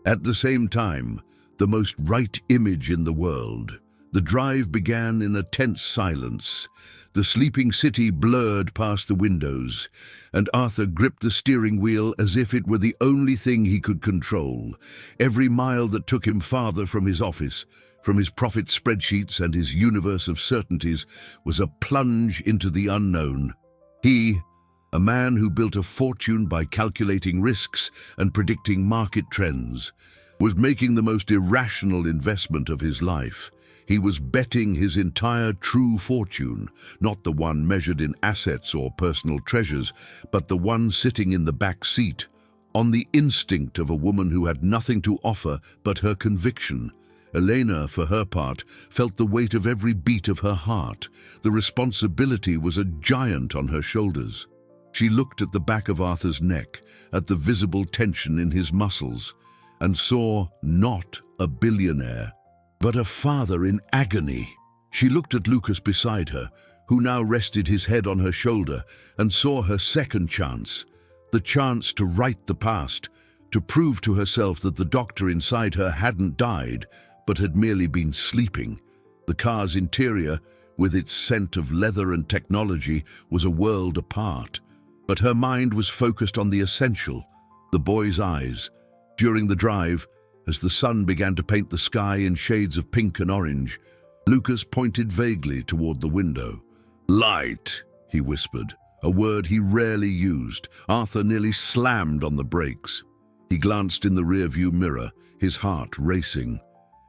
at the same time, the most right image in the world. The drive began in a tense silence. The sleeping city blurred past the windows, and Arthur gripped the steering wheel as if it were the only thing he could control. Every mile that took him farther from his office, from his profit spreadsheets and his universe of certainties, was a plunge into the unknown. He, a man who built a fortune by calculating risks and predicting market trends, was making the most irrational investment of his life. He was betting his entire true fortune, not the one measured in assets or personal treasures, but the one sitting in the back seat, on the instinct of a woman who had nothing to offer but her conviction. Elena, for her part, felt the weight of every beat of her heart. The responsibility was a giant on her shoulders. She looked at the back of Arthur's neck, at the visible tension in his muscles, and saw not a billionaire, but a father in agony. She looked at Lucas beside her, who now rested his head on her shoulder, and saw her second chance, the chance to right the past, to prove to herself that the doctor inside her hadn't died, but had merely been sleeping. The car's interior, with its scent of leather and technology, was a world apart. But her mind was focused on the essential, the boy's eyes. During the drive, as the sun began to paint the sky in shades of pink and orange, Lucas pointed vaguely toward the window. "Light," he whispered, a word he rarely used. Arthur nearly slammed on the brakes. He glanced in the rearview mirror, his heart racing.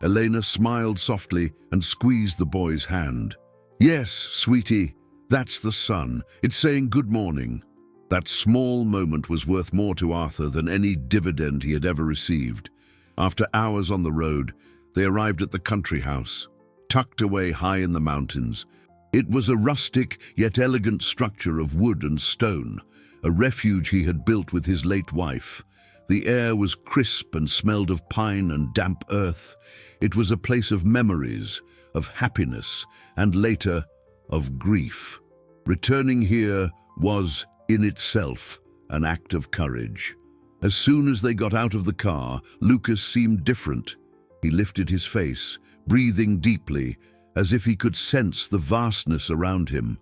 Elena smiled softly and squeezed the boy's hand. "Yes, sweetie, that's the sun. It's saying good morning." That small moment was worth more to Arthur than any dividend he had ever received. After hours on the road, they arrived at the country house, tucked away high in the mountains. It was a rustic yet elegant structure of wood and stone, a refuge he had built with his late wife. The air was crisp and smelled of pine and damp earth. It was a place of memories, of happiness, and later, of grief. Returning here was, in itself, an act of courage. As soon as they got out of the car, Lucas seemed different. He lifted his face, breathing deeply, as if he could sense the vastness around him.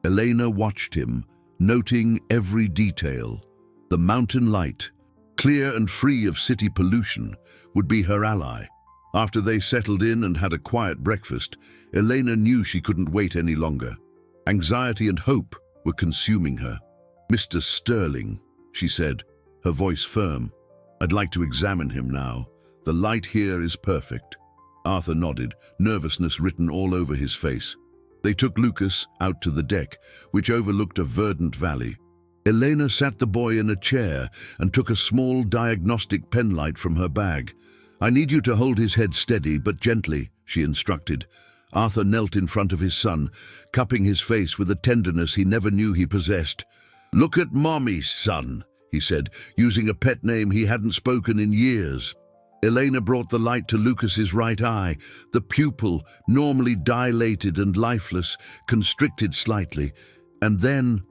Elena watched him, noting every detail. The mountain light, clear and free of city pollution, would be her ally. After they settled in and had a quiet breakfast, Elena knew she couldn't wait any longer. Anxiety and hope were consuming her. "Mr. Sterling," she said, her voice firm. "I'd like to examine him now. The light here is perfect." Arthur nodded, nervousness written all over his face. They took Lucas out to the deck, which overlooked a verdant valley. Elena sat the boy in a chair and took a small diagnostic penlight from her bag. "I need you to hold his head steady, but gently," she instructed. Arthur knelt in front of his son, cupping his face with a tenderness he never knew he possessed. "Look at Mommy, son," he said, using a pet name he hadn't spoken in years. Elena brought the light to Lucas's right eye. The pupil, normally dilated and lifeless, constricted slightly, and then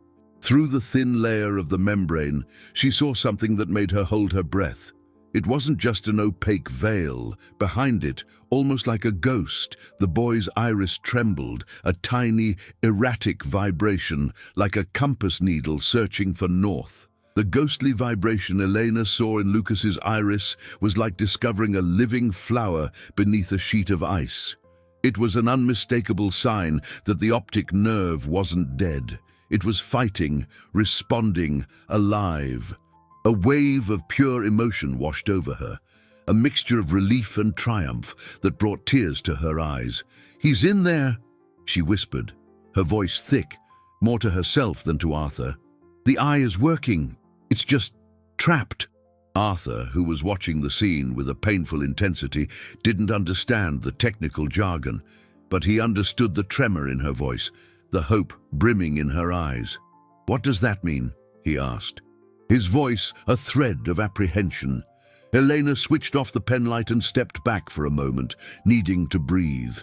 Through the thin layer of the membrane, she saw something that made her hold her breath. It wasn't just an opaque veil. Behind it, almost like a ghost, the boy's iris trembled, a tiny, erratic vibration, like a compass needle searching for north. The ghostly vibration Elena saw in Lucas's iris was like discovering a living flower beneath a sheet of ice. It was an unmistakable sign that the optic nerve wasn't dead. It was fighting, responding, alive. A wave of pure emotion washed over her, a mixture of relief and triumph that brought tears to her eyes. "He's in there," she whispered, her voice thick, more to herself than to Arthur. "The eye is working. It's just trapped." Arthur, who was watching the scene with a painful intensity, didn't understand the technical jargon, but he understood the tremor in her voice, the hope brimming in her eyes. "What does that mean?" he asked, his voice a thread of apprehension. Elena switched off the penlight and stepped back for a moment, needing to breathe.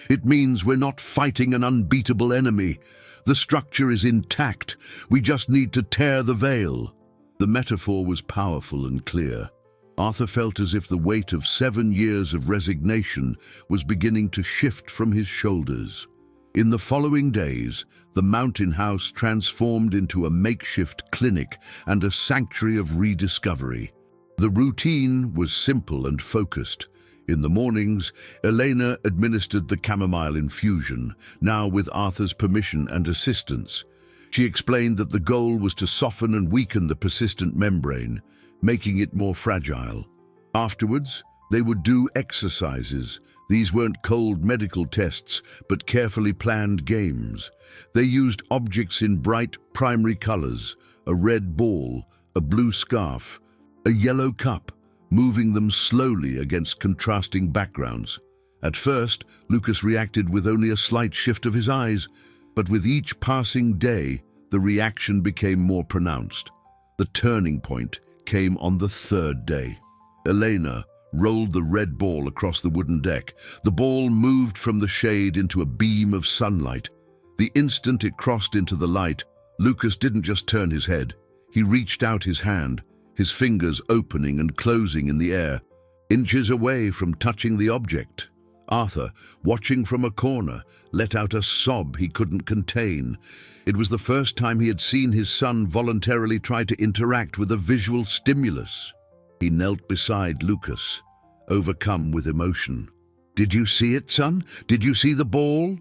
"It means we're not fighting an unbeatable enemy. The structure is intact. We just need to tear the veil." The metaphor was powerful and clear. Arthur felt as if the weight of 7 years of resignation was beginning to shift from his shoulders. In the following days, the mountain house transformed into a makeshift clinic and a sanctuary of rediscovery. The routine was simple and focused. In the mornings, Elena administered the chamomile infusion, now with Arthur's permission and assistance. She explained that the goal was to soften and weaken the persistent membrane, making it more fragile. Afterwards, they would do exercises. These weren't cold medical tests, but carefully planned games. They used objects in bright primary colors: a red ball, a blue scarf, a yellow cup, moving them slowly against contrasting backgrounds. At first, Lucas reacted with only a slight shift of his eyes, but with each passing day, the reaction became more pronounced. The turning point came on the 3rd day. Elena rolled the red ball across the wooden deck. The ball moved from the shade into a beam of sunlight. The instant it crossed into the light, Lucas didn't just turn his head. He reached out his hand, his fingers opening and closing in the air, inches away from touching the object. Arthur, watching from a corner, let out a sob he couldn't contain. It was the first time he had seen his son voluntarily try to interact with a visual stimulus. He knelt beside Lucas, overcome with emotion. "Did you see it, son? Did you see the ball?"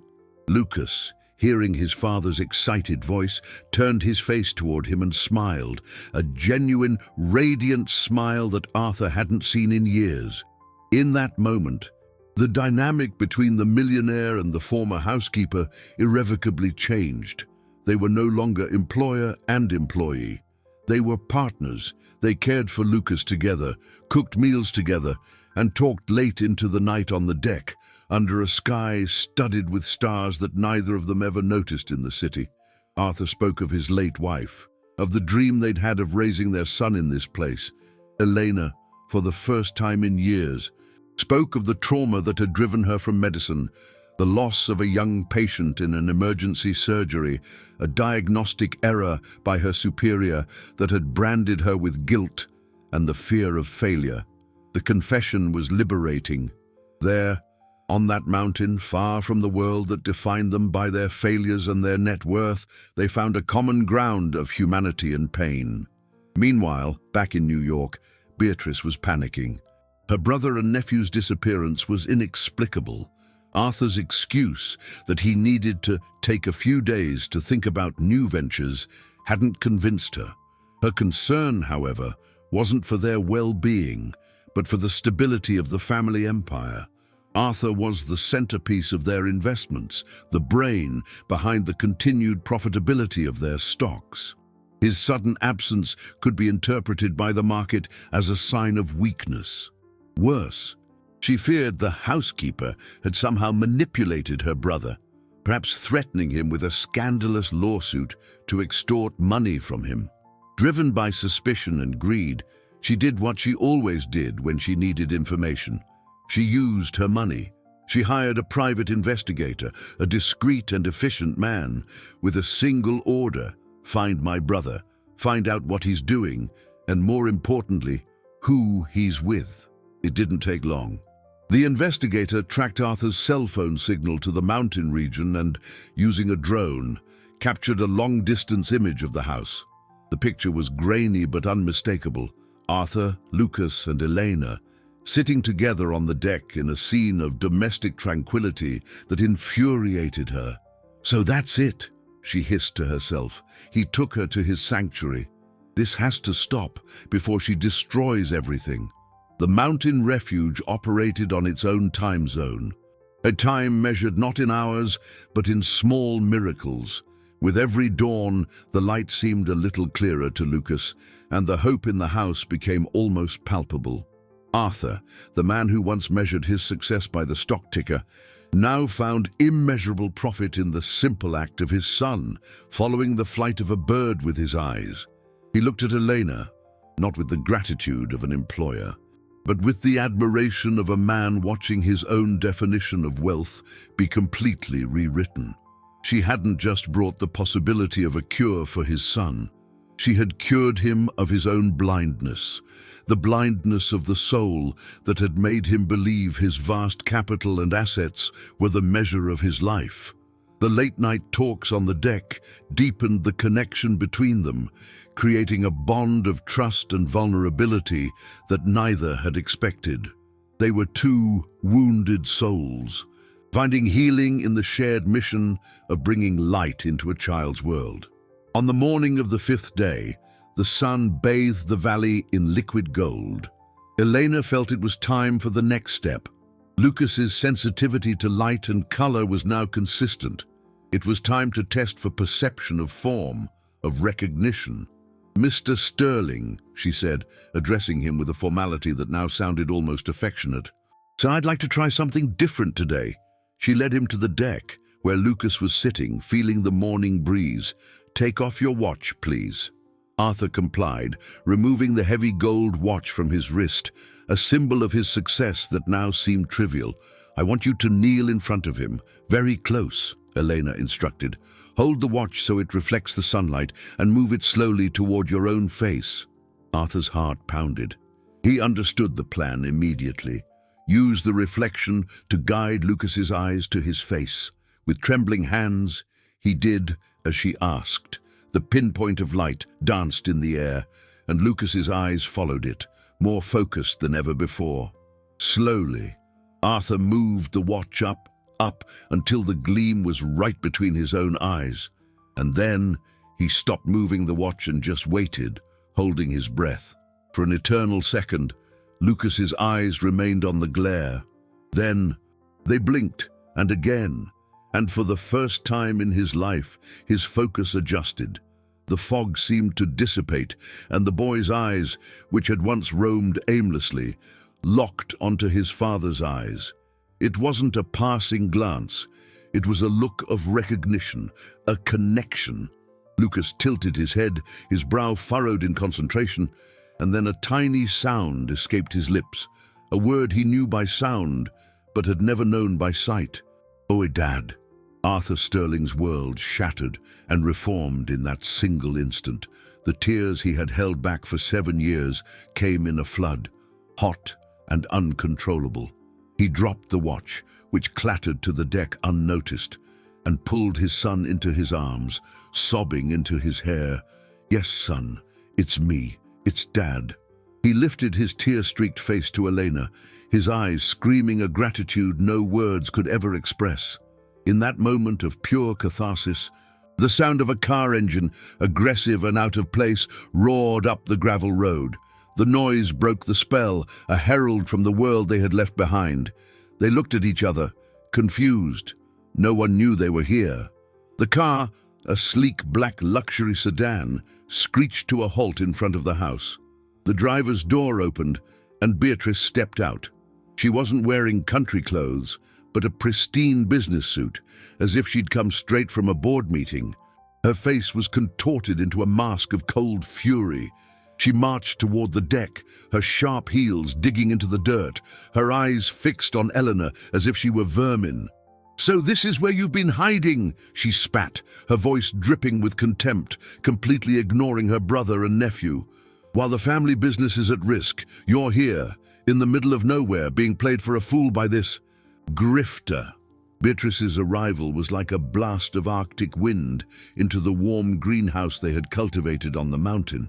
Lucas, hearing his father's excited voice, turned his face toward him and smiled, a genuine, radiant smile that Arthur hadn't seen in years. In that moment, the dynamic between the millionaire and the former housekeeper irrevocably changed. They were no longer employer and employee. They were partners. They cared for Lucas together, cooked meals together, and talked late into the night on the deck, under a sky studded with stars that neither of them ever noticed in the city. Arthur spoke of his late wife, of the dream they'd had of raising their son in this place. Elena, for the first time in years, spoke of the trauma that had driven her from medicine, the loss of a young patient in an emergency surgery, a diagnostic error by her superior that had branded her with guilt and the fear of failure. The confession was liberating. There, on that mountain, far from the world that defined them by their failures and their net worth, they found a common ground of humanity and pain. Meanwhile, back in New York, Beatrice was panicking. Her brother and nephew's disappearance was inexplicable. Arthur's excuse that he needed to take a few days to think about new ventures hadn't convinced her. Her concern, however, wasn't for their well-being, but for the stability of the family empire. Arthur was the centerpiece of their investments, the brain behind the continued profitability of their stocks. His sudden absence could be interpreted by the market as a sign of weakness. Worse, she feared the housekeeper had somehow manipulated her brother, perhaps threatening him with a scandalous lawsuit to extort money from him. Driven by suspicion and greed, she did what she always did when she needed information. She used her money. She hired a private investigator, a discreet and efficient man, with a single order: find my brother, find out what he's doing, and more importantly, who he's with. It didn't take long. The investigator tracked Arthur's cell phone signal to the mountain region and, using a drone, captured a long-distance image of the house. The picture was grainy but unmistakable. Arthur, Lucas, and Elena sitting together on the deck in a scene of domestic tranquility that infuriated her. "So that's it," she hissed to herself. "He took her to his sanctuary. This has to stop before she destroys everything." The mountain refuge operated on its own time zone, a time measured not in hours, but in small miracles. With every dawn, the light seemed a little clearer to Lucas, and the hope in the house became almost palpable. Arthur, the man who once measured his success by the stock ticker, now found immeasurable profit in the simple act of his son, following the flight of a bird with his eyes. He looked at Elena, not with the gratitude of an employer, but with the admiration of a man watching his own definition of wealth be completely rewritten. She hadn't just brought the possibility of a cure for his son. She had cured him of his own blindness, the blindness of the soul that had made him believe his vast capital and assets were the measure of his life. The late-night talks on the deck deepened the connection between them, creating a bond of trust and vulnerability that neither had expected. They were two wounded souls, finding healing in the shared mission of bringing light into a child's world. On the morning of the 5th day, the sun bathed the valley in liquid gold. Elena felt it was time for the next step. Lucas's sensitivity to light and color was now consistent. It was time to test for perception of form, of recognition. "Mr. Sterling," she said, addressing him with a formality that now sounded almost affectionate. "So I'd like to try something different today." She led him to the deck, where Lucas was sitting, feeling the morning breeze. "Take off your watch, please." Arthur complied, removing the heavy gold watch from his wrist, a symbol of his success that now seemed trivial. "I want you to kneel in front of him, very close," Elena instructed. "Hold the watch so it reflects the sunlight and move it slowly toward your own face." Arthur's heart pounded. He understood the plan immediately. Use the reflection to guide Lucas's eyes to his face. With trembling hands, he did as she asked. The pinpoint of light danced in the air, and Lucas's eyes followed it, more focused than ever before. Slowly, Arthur moved the watch up, until the gleam was right between his own eyes. And then he stopped moving the watch and just waited, holding his breath. For an eternal second, Lucas's eyes remained on the glare. Then they blinked, and again, and for the first time in his life, his focus adjusted. The fog seemed to dissipate, and the boy's eyes, which had once roamed aimlessly, locked onto his father's eyes. It wasn't a passing glance. It was a look of recognition, a connection. Lucas tilted his head, his brow furrowed in concentration, and then a tiny sound escaped his lips, a word he knew by sound, but had never known by sight. "Oh, Dad." Arthur Sterling's world shattered and reformed in that single instant. The tears he had held back for 7 years came in a flood, hot and uncontrollable. He dropped the watch, which clattered to the deck unnoticed, and pulled his son into his arms, sobbing into his hair. "Yes, son, it's me. It's Dad." He lifted his tear-streaked face to Elena, his eyes screaming a gratitude no words could ever express. In that moment of pure catharsis, the sound of a car engine, aggressive and out of place, roared up the gravel road. The noise broke the spell, a herald from the world they had left behind. They looked at each other, confused. No one knew they were here. The car, a sleek black luxury sedan, screeched to a halt in front of the house. The driver's door opened, and Beatrice stepped out. She wasn't wearing country clothes, but a pristine business suit, as if she'd come straight from a board meeting. Her face was contorted into a mask of cold fury. She marched toward the deck, her sharp heels digging into the dirt, her eyes fixed on Eleanor as if she were vermin. "So this is where you've been hiding," she spat, her voice dripping with contempt, completely ignoring her brother and nephew. "While the family business is at risk, you're here, in the middle of nowhere, being played for a fool by this grifter." Beatrice's arrival was like a blast of Arctic wind into the warm greenhouse they had cultivated on the mountain.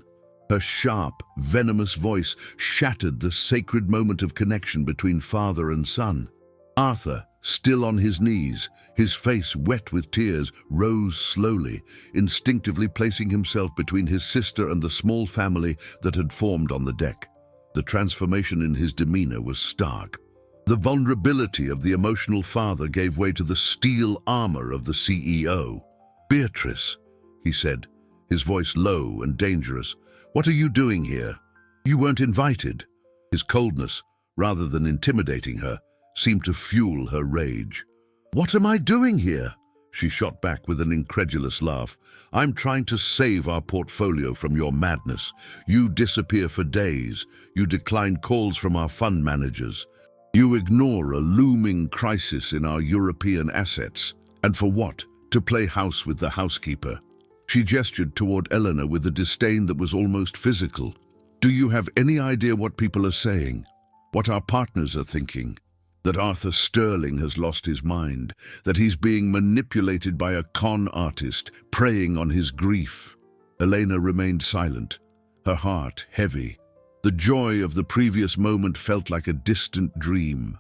Her sharp, venomous voice shattered the sacred moment of connection between father and son. Arthur, still on his knees, his face wet with tears, rose slowly, instinctively placing himself between his sister and the small family that had formed on the deck. The transformation in his demeanor was stark. The vulnerability of the emotional father gave way to the steel armor of the CEO. "Beatrice," he said, his voice low and dangerous, "what are you doing here? You weren't invited." His coldness, rather than intimidating her, seemed to fuel her rage. "What am I doing here?" she shot back with an incredulous laugh. "I'm trying to save our portfolio from your madness. You disappear for days. You decline calls from our fund managers. You ignore a looming crisis in our European assets. And for what? To play house with the housekeeper." She gestured toward Eleanor with a disdain that was almost physical. "Do you have any idea what people are saying? What our partners are thinking? That Arthur Sterling has lost his mind, that he's being manipulated by a con artist, preying on his grief." Elena remained silent, her heart heavy. The joy of the previous moment felt like a distant dream.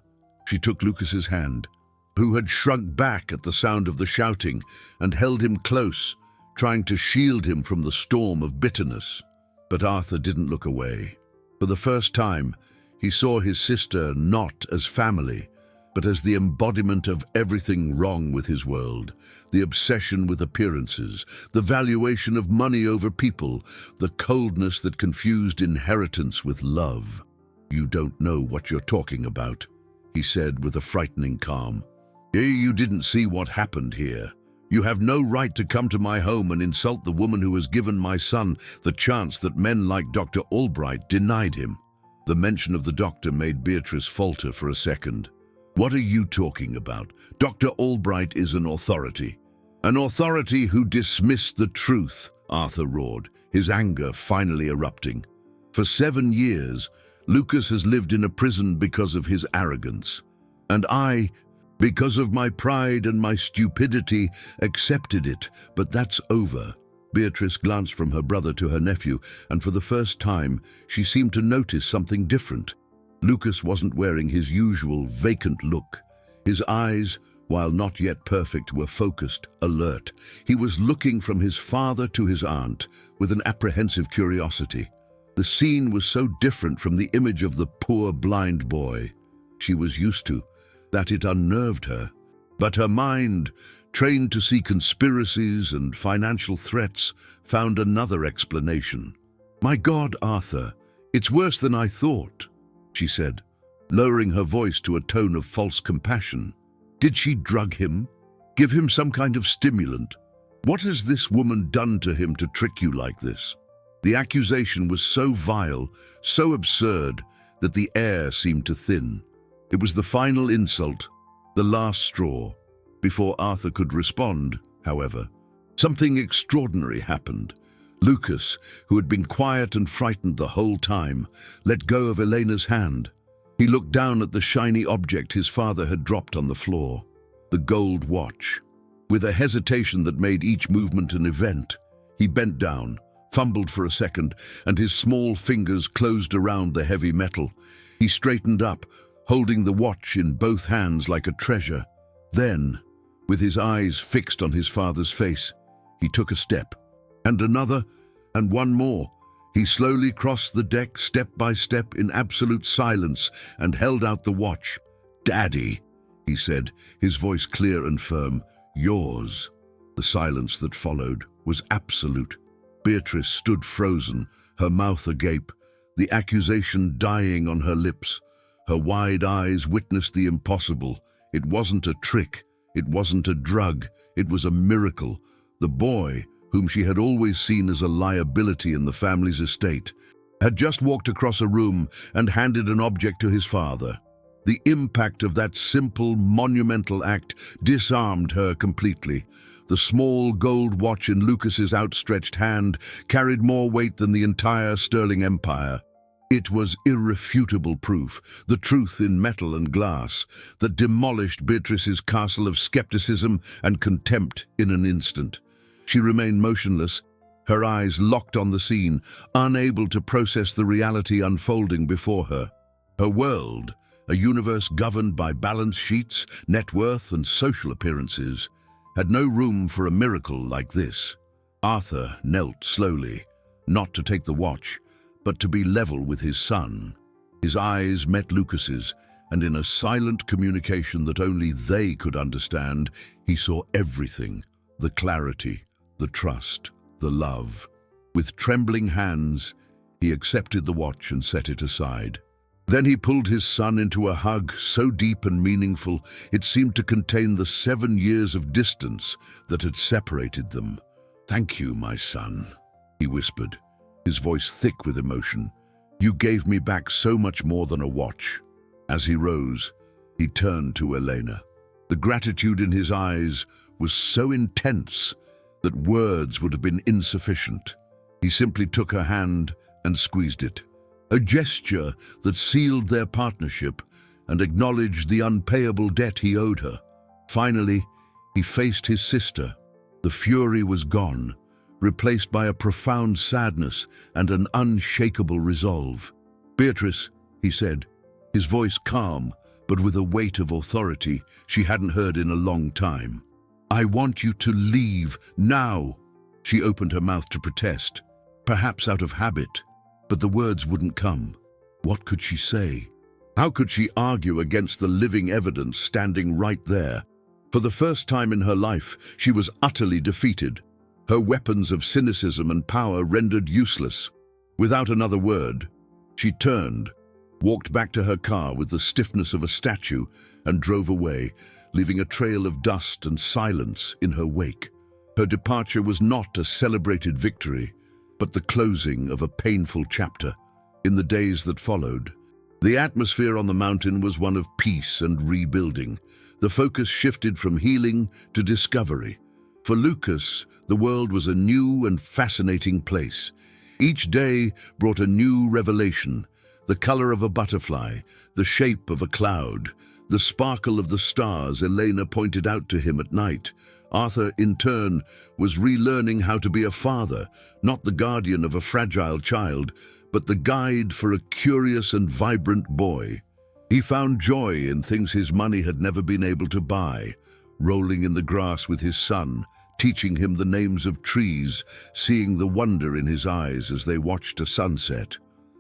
She took Lucas's hand, who had shrunk back at the sound of the shouting, and held him close, trying to shield him from the storm of bitterness. But Arthur didn't look away. For the first time, he saw his sister not as family, but as the embodiment of everything wrong with his world. The obsession with appearances, the valuation of money over people, the coldness that confused inheritance with love. "You don't know what you're talking about," he said with a frightening calm. "You didn't see what happened here. You have no right to come to my home and insult the woman who has given my son the chance that men like Dr. Albright denied him." The mention of the doctor made Beatrice falter for a second. "What are you talking about? Dr. Albright is an authority. An authority who dismissed the truth," Arthur roared, his anger finally erupting. "For 7 years, Lucas has lived in a prison because of his arrogance. And I, because of my pride and my stupidity, accepted it, but that's over." Beatrice glanced from her brother to her nephew, and for the first time, she seemed to notice something different. Lucas wasn't wearing his usual vacant look. His eyes, while not yet perfect, were focused, alert. He was looking from his father to his aunt with an apprehensive curiosity. The scene was so different from the image of the poor blind boy she was used to, that it unnerved her. But her mind, trained to see conspiracies and financial threats, found another explanation. "My God, Arthur, it's worse than I thought," she said, lowering her voice to a tone of false compassion. "Did she drug him? Give him some kind of stimulant? What has this woman done to him to trick you like this?" The accusation was so vile, so absurd, that the air seemed to thin. It was the final insult, the last straw. Before Arthur could respond, however, something extraordinary happened. Lucas, who had been quiet and frightened the whole time, let go of Elena's hand. He looked down at the shiny object his father had dropped on the floor, the gold watch. With a hesitation that made each movement an event, he bent down, fumbled for a second, and his small fingers closed around the heavy metal. He straightened up, holding the watch in both hands like a treasure. Then, with his eyes fixed on his father's face, he took a step, and another, and one more. He slowly crossed the deck step by step in absolute silence and held out the watch. "Daddy," he said, his voice clear and firm. "Yours." The silence that followed was absolute. Beatrice stood frozen, her mouth agape, the accusation dying on her lips. Her wide eyes witnessed the impossible. It wasn't a trick. It wasn't a drug. It was a miracle. The boy, whom she had always seen as a liability in the family's estate, had just walked across a room and handed an object to his father. The impact of that simple, monumental act disarmed her completely. The small gold watch in Lucas's outstretched hand carried more weight than the entire sterling empire. It was irrefutable proof, the truth in metal and glass, that demolished Beatrice's castle of skepticism and contempt in an instant. She remained motionless, her eyes locked on the scene, unable to process the reality unfolding before her. Her world, a universe governed by balance sheets, net worth, and social appearances, had no room for a miracle like this. Arthur knelt slowly, not to take the watch, but to be level with his son. His eyes met Lucas's, and in a silent communication that only they could understand, he saw everything: the clarity, the trust, the love. With trembling hands, he accepted the watch and set it aside. Then he pulled his son into a hug so deep and meaningful it seemed to contain the 7 years of distance that had separated them. "Thank you, my son," he whispered, his voice thick with emotion. "You gave me back so much more than a watch." As he rose, he turned to Elena. The gratitude in his eyes was so intense that words would have been insufficient. He simply took her hand and squeezed it, a gesture that sealed their partnership and acknowledged the unpayable debt he owed her. Finally, he faced his sister. The fury was gone, replaced by a profound sadness and an unshakable resolve. "Beatrice," he said, his voice calm, but with a weight of authority she hadn't heard in a long time. "I want you to leave now." She opened her mouth to protest, perhaps out of habit, but the words wouldn't come. What could she say? How could she argue against the living evidence standing right there? For the first time in her life, she was utterly defeated, her weapons of cynicism and power rendered useless. Without another word, she turned, walked back to her car with the stiffness of a statue, and drove away, leaving a trail of dust and silence in her wake. Her departure was not a celebrated victory, but the closing of a painful chapter. In the days that followed, the atmosphere on the mountain was one of peace and rebuilding. The focus shifted from healing to discovery. For Lucas, the world was a new and fascinating place. Each day brought a new revelation: the color of a butterfly, the shape of a cloud, the sparkle of the stars Elena pointed out to him at night. Arthur, in turn, was relearning how to be a father, not the guardian of a fragile child, but the guide for a curious and vibrant boy. He found joy in things his money had never been able to buy: rolling in the grass with his son, teaching him the names of trees, seeing the wonder in his eyes as they watched a sunset.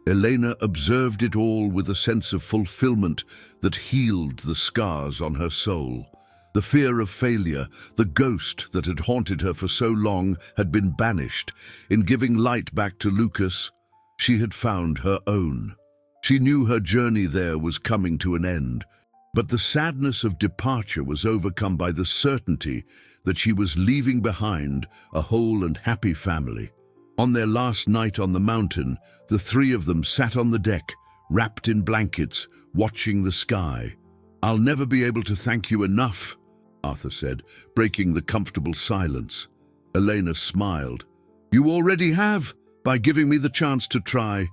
Elena observed it all with a sense of fulfillment that healed the scars on her soul. The fear of failure, the ghost that had haunted her for so long, had been banished. In giving light back to Lucas, she had found her own. She knew her journey there was coming to an end, but the sadness of departure was overcome by the certainty that she was leaving behind a whole and happy family. On their last night on the mountain, the three of them sat on the deck, wrapped in blankets, watching the sky. "I'll never be able to thank you enough," Arthur said, breaking the comfortable silence. Elena smiled. "You already have, by giving me the chance to try,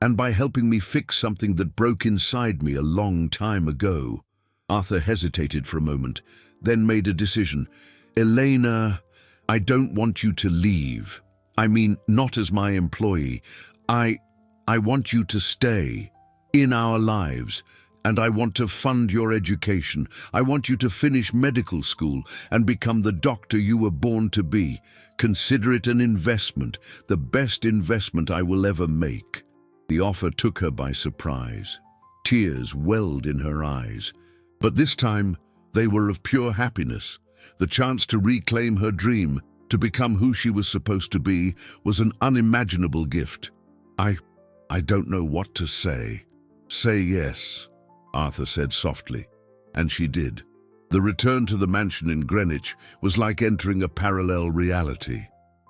and by helping me fix something that broke inside me a long time ago." Arthur hesitated for a moment, then made a decision. "Elena, I don't want you to leave. I mean, not as my employee. I want you to stay in our lives, and I want to fund your education. I want you to finish medical school and become the doctor you were born to be. Consider it an investment, the best investment I will ever make." The offer took her by surprise. Tears welled in her eyes. But this time, they were of pure happiness. The chance to reclaim her dream, to become who she was supposed to be, was an unimaginable gift. I don't know what to say." "Say yes," Arthur said softly, and she did. The return to the mansion in Greenwich was like entering a parallel reality.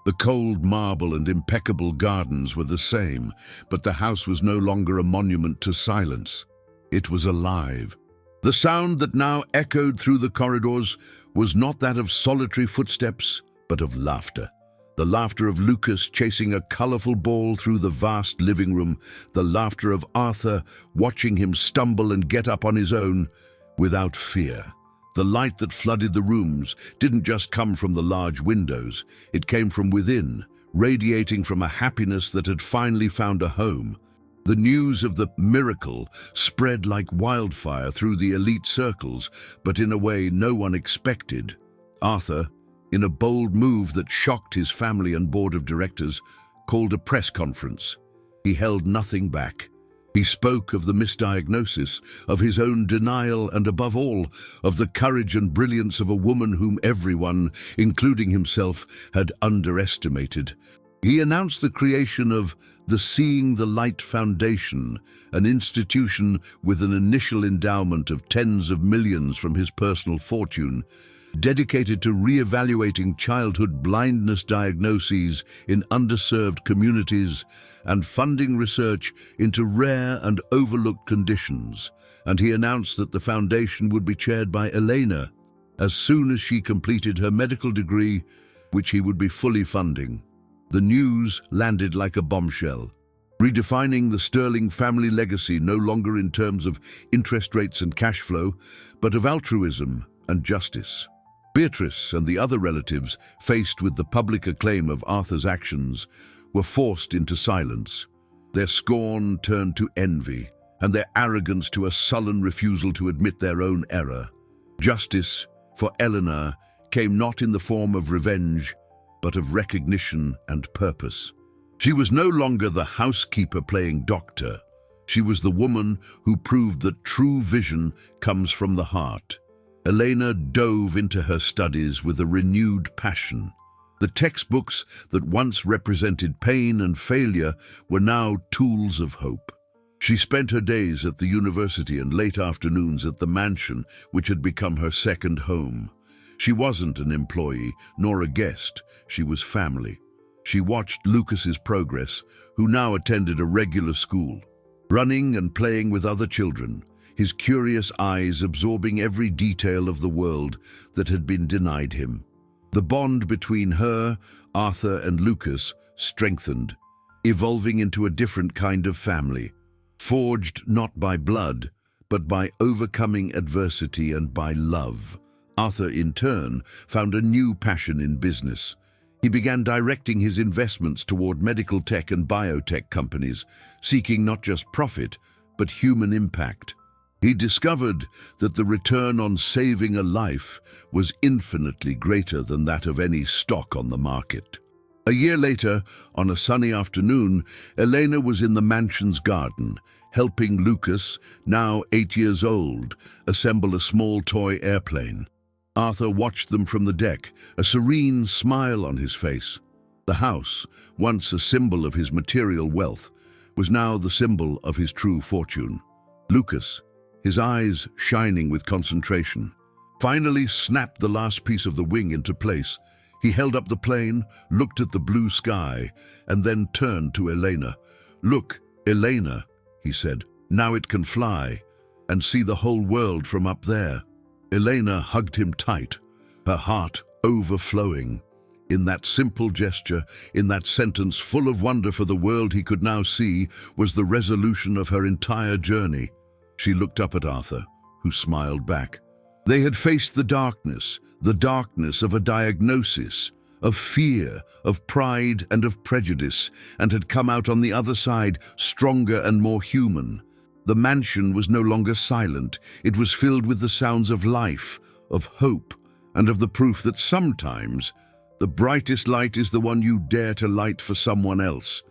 The cold marble and impeccable gardens were the same, but the house was no longer a monument to silence. It was alive, The sound that now echoed through the corridors was not that of solitary footsteps, but of laughter. The laughter of Lucas chasing a colorful ball through the vast living room, the laughter of Arthur watching him stumble and get up on his own without fear. The light that flooded the rooms didn't just come from the large windows, it came from within, radiating from a happiness that had finally found a home. The news of the miracle spread like wildfire through the elite circles, but in a way no one expected. Arthur, in a bold move that shocked his family and board of directors, called a press conference. He held nothing back. He spoke of the misdiagnosis, of his own denial, and above all, of the courage and brilliance of a woman whom everyone, including himself, had underestimated. He announced the creation of the Seeing the Light Foundation, an institution with an initial endowment of tens of millions from his personal fortune, dedicated to re-evaluating childhood blindness diagnoses in underserved communities and funding research into rare and overlooked conditions. And he announced that the foundation would be chaired by Elena as soon as she completed her medical degree, which he would be fully funding. The news landed like a bombshell, redefining the Sterling family legacy no longer in terms of interest rates and cash flow, but of altruism and justice. Beatrice and the other relatives, faced with the public acclaim of Arthur's actions, were forced into silence. Their scorn turned to envy, and their arrogance to a sullen refusal to admit their own error. Justice, for Eleanor, came not in the form of revenge, but of recognition and purpose. She was no longer the housekeeper playing doctor. She was the woman who proved that true vision comes from the heart. Elena dove into her studies with a renewed passion. The textbooks that once represented pain and failure were now tools of hope. She spent her days at the university and late afternoons at the mansion, which had become her second home. She wasn't an employee, nor a guest. She was family. She watched Lucas's progress, who now attended a regular school, running and playing with other children, his curious eyes absorbing every detail of the world that had been denied him. The bond between her, Arthur, and Lucas strengthened, evolving into a different kind of family, forged not by blood, but by overcoming adversity and by love. Arthur, in turn, found a new passion in business. He began directing his investments toward medical tech and biotech companies, seeking not just profit, but human impact. He discovered that the return on saving a life was infinitely greater than that of any stock on the market. A year later, on a sunny afternoon, Elena was in the mansion's garden, helping Lucas, now 8 years old, assemble a small toy airplane. Arthur watched them from the deck, a serene smile on his face. The house, once a symbol of his material wealth, was now the symbol of his true fortune. Lucas, his eyes shining with concentration, finally snapped the last piece of the wing into place. He held up the plane, looked at the blue sky, and then turned to Elena. "Look, Elena," he said, "now it can fly and see the whole world from up there." Elena hugged him tight, her heart overflowing. In that simple gesture, in that sentence full of wonder for the world he could now see, was the resolution of her entire journey. She looked up at Arthur, who smiled back. They had faced the darkness of a diagnosis, of fear, of pride, and of prejudice, and had come out on the other side stronger and more human. The mansion was no longer silent. It was filled with the sounds of life, of hope, and of the proof that sometimes the brightest light is the one you dare to light for someone else.